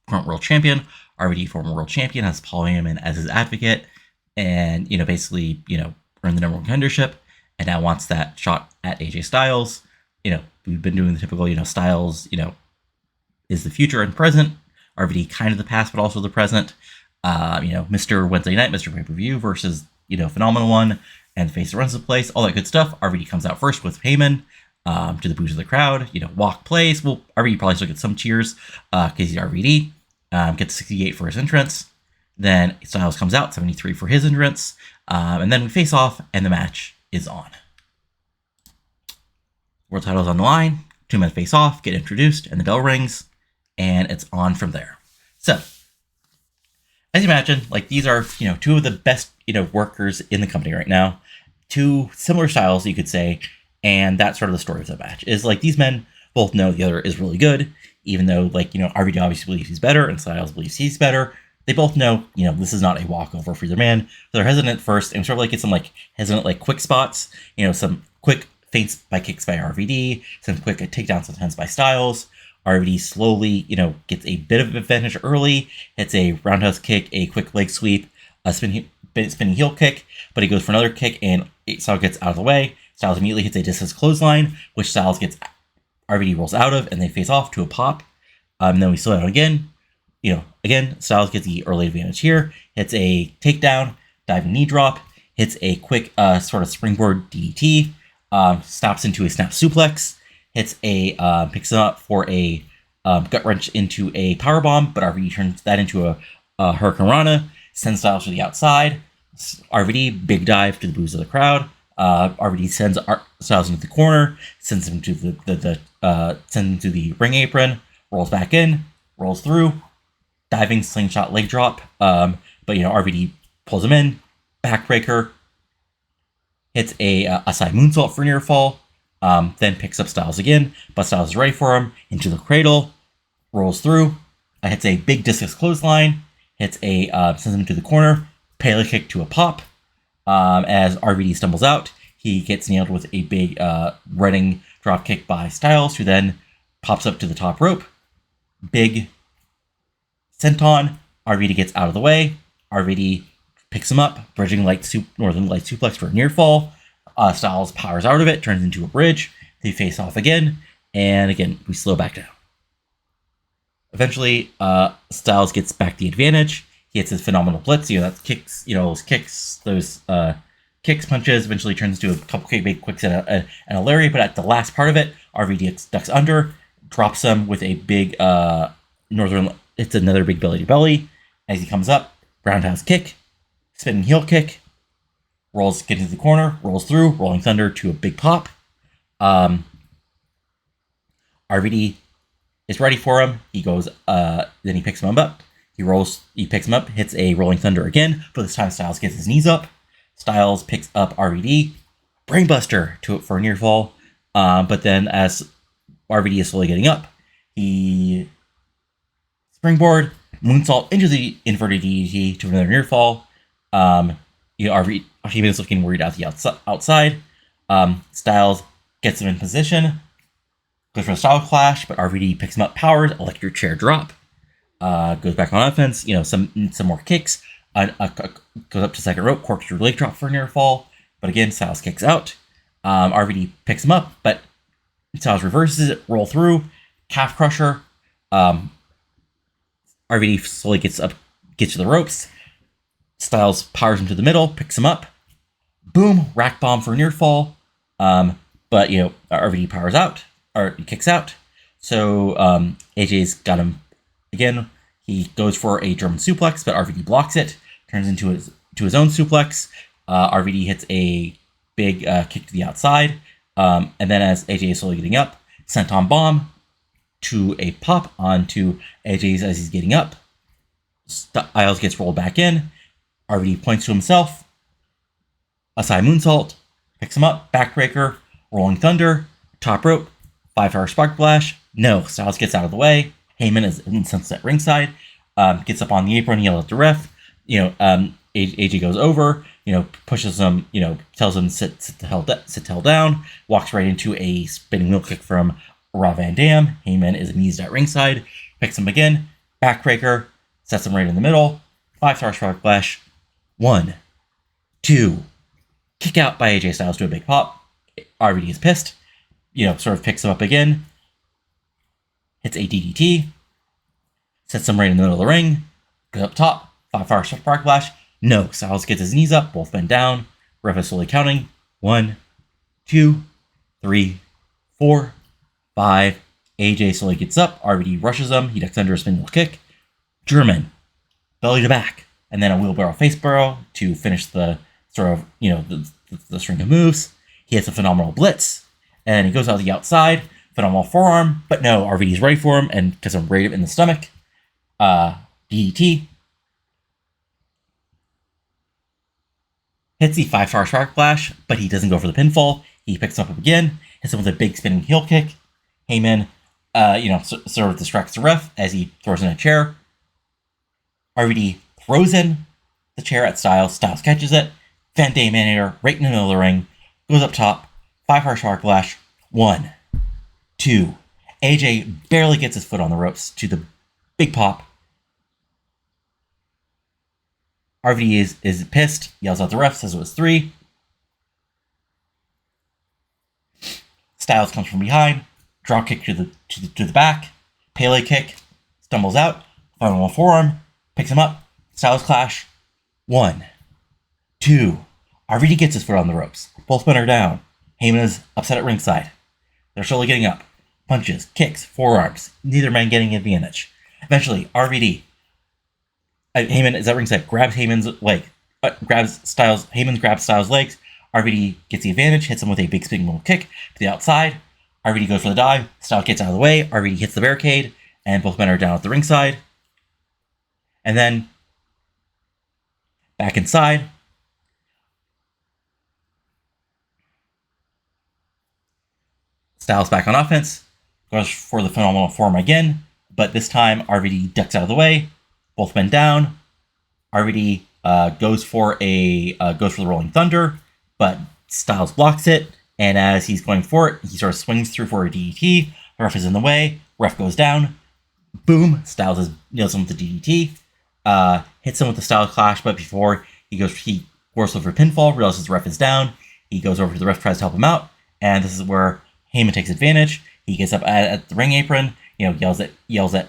current world champion. RVD, former world champion, has Paul Heyman as his advocate. And, basically, earned the number one contendership. And now wants that shot at AJ Styles. We've been doing the typical, Styles, is the future and present. RVD kind of the past, but also the present. Mr. Wednesday Night, Mr. Pay-Per-View versus, Phenomenal One. And face that runs the place. All that good stuff. RVD comes out first with Heyman. To the boos of the crowd, walk plays. Well, RVD probably still gets some cheers because he's RVD. Gets 68 for his entrance. Then Styles comes out, 73 for his entrance. And then we face off, and the match is on. World title's on the line. 2 men face off, get introduced, and the bell rings, and it's on from there. So, as you imagine, like, these are, 2 of the best, workers in the company right now. 2 similar styles, you could say, and that's sort of the story of the match. Is, like, these men both know the other is really good, even though, like, RVD obviously believes he's better, and Styles believes he's better. They both know, this is not a walkover for either man. So they're hesitant first, and sort of, like, get some, like, hesitant, like, quick spots, some quick feints by kicks by RVD, some quick takedowns sometimes by Styles. RVD slowly, gets a bit of advantage early, hits a roundhouse kick, a quick leg sweep, a spinning heel kick, but he goes for another kick, and Styles gets out of the way. Styles immediately hits a distance clothesline, which RVD rolls out of, and they face off to a pop. And then we slow down again. Again, Styles gets the early advantage here, hits a takedown, diving knee drop, hits a quick sort of springboard DDT, stops into a snap suplex, hits picks him up for a gut wrench into a powerbomb, but RVD turns that into a Hurricane Rana, sends Styles to the outside. RVD, big dive to the boos of the crowd. RVD sends Styles into the corner, sends him to the ring apron, rolls back in, rolls through, diving slingshot leg drop. But RVD pulls him in, backbreaker, hits a side moonsault for near fall, then picks up Styles again, but Styles is ready for him, into the cradle, rolls through, hits a big discus clothesline, sends him to the corner, Pele kick to a pop. As RVD stumbles out, he gets nailed with a big running drop kick by Styles, who then pops up to the top rope. Big senton. RVD gets out of the way. RVD picks him up, bridging Northern Light suplex for a near fall. Styles powers out of it, turns into a bridge. They face off again, and again, we slow back down. Eventually, Styles gets back the advantage. He hits his phenomenal blitz, that kicks, those kicks, punches, eventually turns into a couple big quicks and a lariat, but at the last part of it, RVD ducks under, drops him with a big it's another big belly to belly. As he comes up, roundhouse kick, spinning heel kick, gets into the corner, rolls through, rolling thunder to a big pop. RVD is ready for him. He goes, then he picks him up. He picks him up, hits a rolling thunder again, but this time Styles gets his knees up. Styles picks up RVD, brainbuster for a near fall. But then as RVD is slowly getting up, he springboard, moonsault into the inverted DDT to another near fall. RVD is looking worried out the outside. Styles gets him in position, goes for a style clash, but RVD picks him up, powers, electric chair drop. Goes back on offense, some more kicks, goes up to second rope, corkscrew leg drop for a near fall, but again, Styles kicks out. RVD picks him up, but Styles reverses it, roll through, calf crusher. RVD slowly gets to the ropes. Styles powers him to the middle, picks him up, boom, rack bomb for a near fall. But RVD powers out, or he kicks out. So AJ's got him. Again, he goes for a German suplex, but RVD blocks it, turns into his own suplex. RVD hits a big kick to the outside, and then as AJ is slowly getting up, senton bomb to a pop onto AJ's as he's getting up. Styles gets rolled back in. RVD points to himself, a side moonsault, picks him up, backbreaker, rolling thunder, top rope, 5-star spark flash. No, Styles gets out of the way. Heyman is incensed at ringside, gets up on the apron, yells at the ref. AJ goes over, pushes him, tells him sit the hell down, walks right into a spinning wheel kick from Rob Van Dam. Heyman is amused at ringside, picks him again, backbreaker, sets him right in the middle, 5-star spark flash. 1, 2, kick out by AJ Styles to a big pop. RVD is pissed, sort of picks him up again, hits a DDT, sets him right in the middle of the ring, goes up top, 5-star spark flash. No, Styles gets his knees up, both bent down. Ref is slowly counting. 1, 2, 3, 4, 5. AJ slowly gets up. RVD rushes him. He ducks under a spinning kick. German, belly to back, and then a wheelbarrow face barrel to finish the sort of, the string of moves. He hits a phenomenal blitz, and he goes out the outside, phenomenal forearm, but no, RVD's ready for him, and because I'm right in the stomach, DDT. Hits the 5-star Sharpe Flash, but he doesn't go for the pinfall. He picks him up again, hits him with a big spinning heel kick. Heyman, sort of distracts the ref as he throws in a chair. RVD throws in the chair at Styles. Styles catches it. Van Dayminator right in the middle of the ring. Goes up top. 5-star Sharpe Flash. 1, 2. AJ barely gets his foot on the ropes to the big pop. RVD is pissed. Yells at the ref. Says it was 3. Styles comes from behind. Drop kick to the back. Pele kick. Stumbles out. Final forearm. Picks him up. Styles clash. 1, 2. RVD gets his foot on the ropes. Both men are down. Heyman is upset at ringside. They're slowly getting up. Punches, kicks, forearms. Neither man getting advantage. Eventually, RVD. Heyman is at ringside. Grabs Heyman's leg. Heyman grabs Styles' legs. RVD gets the advantage. Hits him with a big spinning little kick to the outside. RVD goes for the dive. Styles gets out of the way. RVD hits the barricade. And both men are down at the ringside. And then back inside. Styles back on offense. Goes for the phenomenal form again. But this time, RVD ducks out of the way. Both men down. RVD goes for the Rolling Thunder. But Styles blocks it. And as he's going for it, he sort of swings through for a DDT. The ref is in the way. Ref goes down. Boom. Styles nails him with the DDT. Hits him with the Styles Clash, but before he goes for pinfall, realizes the ref is down. He goes over to the ref, tries to help him out, and this is where Heyman takes advantage. He gets up at the ring apron, yells at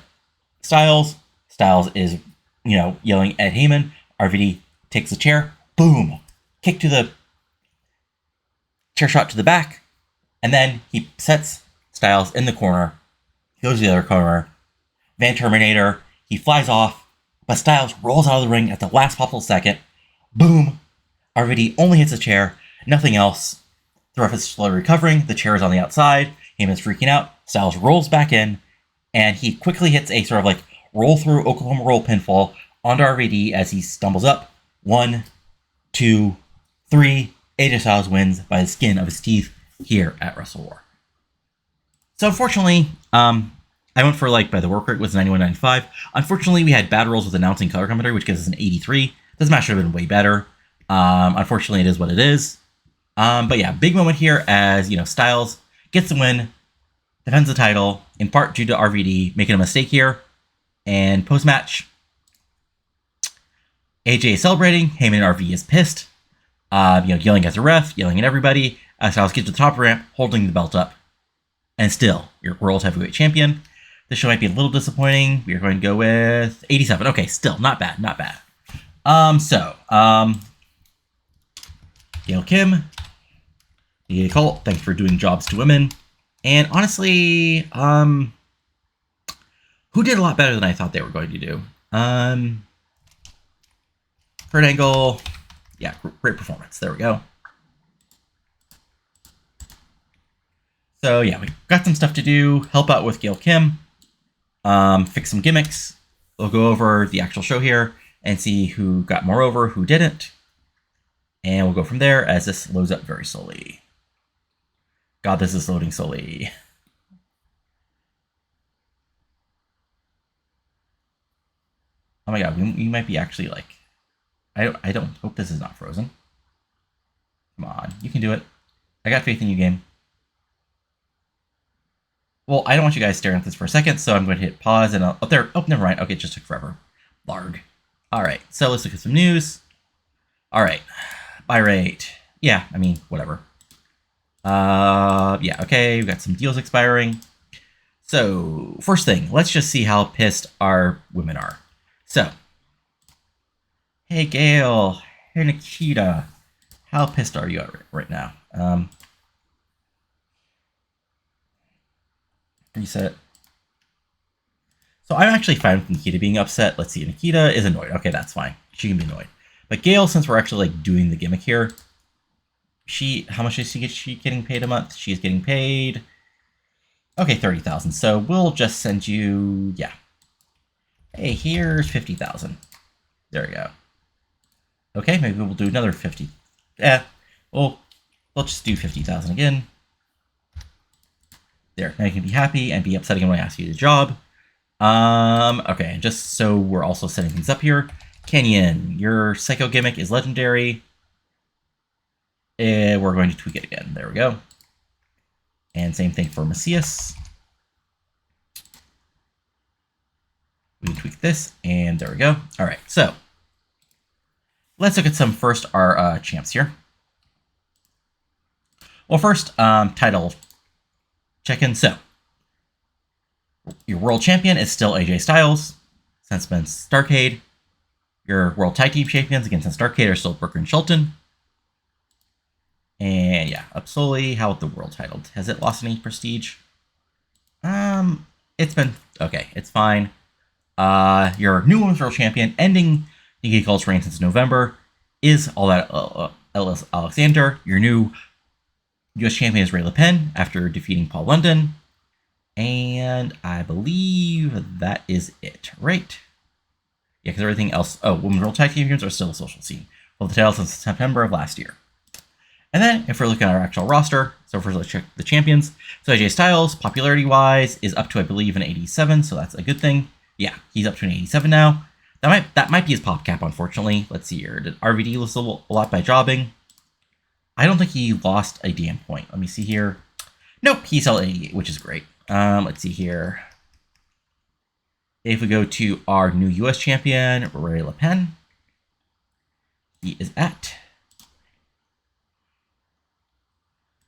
Styles. Styles is, yelling at Heyman. RVD takes the chair, boom, kick to the chair shot to the back, and then he sets Styles in the corner. He goes to the other corner. Van Terminator, he flies off. But Styles rolls out of the ring at the last possible second. Boom. RVD only hits the chair. Nothing else. The ref is slowly recovering. The chair is on the outside. Heyman's freaking out. Styles rolls back in. And he quickly hits a sort of roll through Oklahoma roll pinfall onto RVD as he stumbles up. 1, 2, 3. AJ Styles wins by the skin of his teeth here at WrestleWar. So unfortunately, I went for by the work rate was 91.95. Unfortunately, we had bad rolls with announcing color commentary, which gives us an 83. This match should have been way better. Unfortunately, it is what it is. But yeah, big moment here as Styles gets the win, defends the title in part due to RVD making a mistake here. And post match, AJ is celebrating. Heyman and RV is pissed. Yelling at the ref, yelling at everybody. Styles gets to the top ramp, holding the belt up, and still your world heavyweight champion. This show might be a little disappointing. We are going to go with 87. Okay, still not bad, not bad. Gail Kim, Kalt, thanks for doing jobs to women. And honestly, who did a lot better than I thought they were going to do? Kurt Angle, yeah, great performance. There we go. So yeah, we got some stuff to do. Help out with Gail Kim. Fix some gimmicks. We'll go over the actual show here and see who got more over, who didn't. And we'll go from there as this loads up very slowly. God, this is loading slowly. Oh my god, we might be actually I don't hope this is not frozen. Come on, you can do it. I got faith in you, game. Well, I don't want you guys staring at this for a second, so I'm going to hit pause and never mind. Okay, it just took forever. Larg. Alright, so let's look at some news. Alright. Buy rate. Yeah, I mean, whatever. Yeah, okay, we've got some deals expiring. So, first thing, let's just see how pissed our women are. So, hey Gail, hey Nikita, how pissed are you right now? Reset. So I'm actually fine with Nikita being upset. Let's see, Nikita is annoyed. Okay, that's fine. She can be annoyed. But Gail, since we're actually like doing the gimmick here, how much is she getting paid a month? She's getting paid, okay, 30,000. So we'll just send you, yeah. Hey, here's 50,000. There we go. Okay, maybe we'll do another 50. We'll just do 50,000 again. There, now you can be happy and be upset again when I ask you the job. Okay, and just so we're also setting things up here, Kanyon, your psycho gimmick is legendary. We're going to tweak it again. There we go. And same thing for Mesias. We tweak this, and there we go. All right, so let's look at our champs here. Well, first, title check-in. So, your world champion is still AJ Styles, since Vince Starrcade. Your world tag team champions, again, since Starrcade, are still Booker and Shelton. And yeah, up slowly. How about the world title? Has it lost any prestige? It's been okay. It's fine. Your new women's world champion, ending Nikki Kalt's reign since November, is all that Alexander. Your new U.S. champion is Leppan after defeating Paul London, and I believe that is it, right? Yeah, because everything else. Oh, women's world tag team champions are still a social scene. Well, the title since September of last year. And then, if we're looking at our actual roster, so first let's check the champions. So AJ Styles, popularity-wise, is up to, I believe, an 87, so that's a good thing. Yeah, he's up to an 87 now. That might be his pop cap, unfortunately. Let's see here. Did RVD lose a lot by jobbing? I don't think he lost a damn point. Let me see here. Nope, he's still at 88, which is great. Let's see here. If we go to our new U.S. champion, Leppan, he is at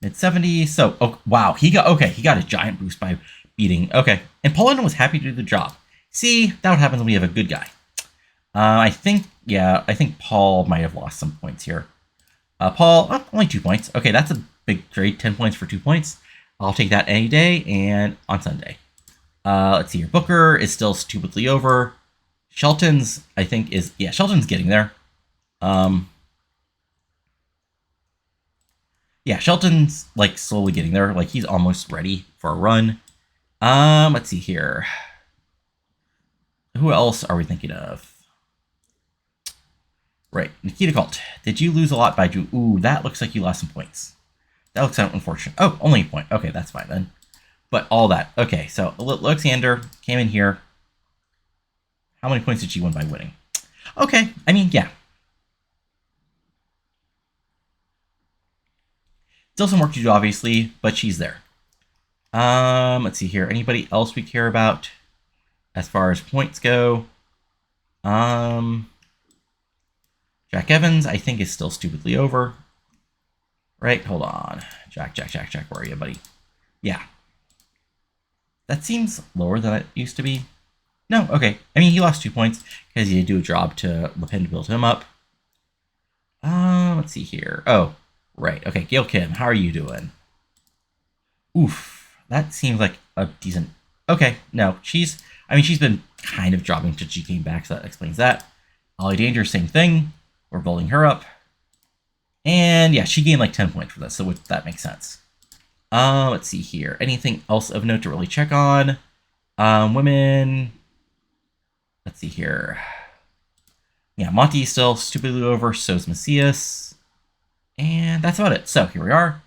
mid-70s. So, oh, wow, he got a giant boost by beating. Okay, and Paul London was happy to do the job. See, that would happen when we have a good guy. I think Paul might have lost some points here. Paul, only 2 points. Okay, that's a big trade. 10 points for 2 points. I'll take that any day and on Sunday. Let's see here. Booker is still stupidly over. Shelton's, I think, Shelton's getting there. Yeah, Shelton's, like, slowly getting there. Like, he's almost ready for a run. Let's see here. Who else are we thinking of? Right, Nikita Kalt. Did you lose a lot by Drew? Ooh, that looks like you lost some points. That looks unfortunate. Oh, only a point. Okay, that's fine then. But all that. Okay, so Alexander came in here. How many points did she win by winning? Okay, I mean, yeah. Still some work to do, obviously, but she's there. Let's see here. Anybody else we care about as far as points go? Jack Evans, I think, is still stupidly over. Right, hold on. Jack, where are you, buddy? Yeah. That seems lower than it used to be. No, okay. I mean, he lost 2 points because he did do a job to Leppan to build him up. Let's see here. Oh, right. Okay, Gail Kim, how are you doing? Oof, that seems like a decent... Okay, no, she's been kind of jobbing since she came back, so that explains that. Alli Danger, same thing. We're building her up. And yeah, she gained like 10 points for this, so that makes sense. Let's see here. Anything else of note to really check on? Women. Let's see here. Yeah, Monty is still stupidly over, so is Mesias. And that's about it. So here we are.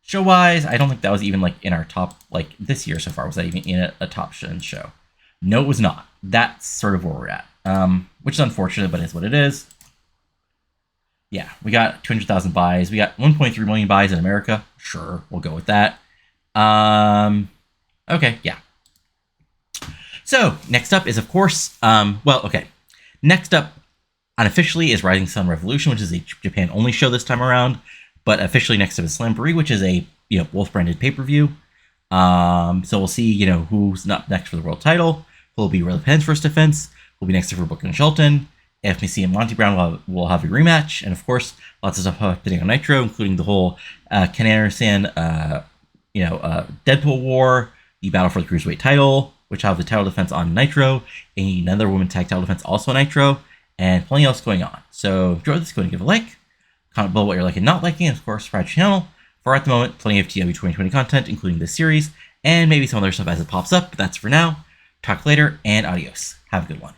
Show-wise, I don't think that was even like in our top, like this year so far. Was that even in a top show? No, it was not. That's sort of where we're at. Which is unfortunate, but it's what it is. Yeah, we got 200,000 buys. We got 1.3 million buys in America. Sure, we'll go with that. Okay, yeah. So, next up is, of course, next up, unofficially, is Rising Sun Revolution, which is a Japan-only show this time around. But officially next up is Slamboree, which is a, Wolf-branded pay-per-view. So we'll see, who's not next for the world title. Who will be Leppan's first defense. Who will be next for Booker and Shelton. FMC and Monty Brown will have a rematch. And, of course, lots of stuff happening on Nitro, including the whole Ken Anderson, Deadpool War, the Battle for the Cruiserweight title, which have the title defense on Nitro, another women's tag title defense also on Nitro, and plenty else going on. So if you enjoyed this, go ahead and give a like, comment below what you're liking and not liking, and of course, subscribe to the channel. For at the moment, plenty of TEW 2020 content, including this series, and maybe some other stuff as it pops up, but that's for now. Talk later, and adios. Have a good one.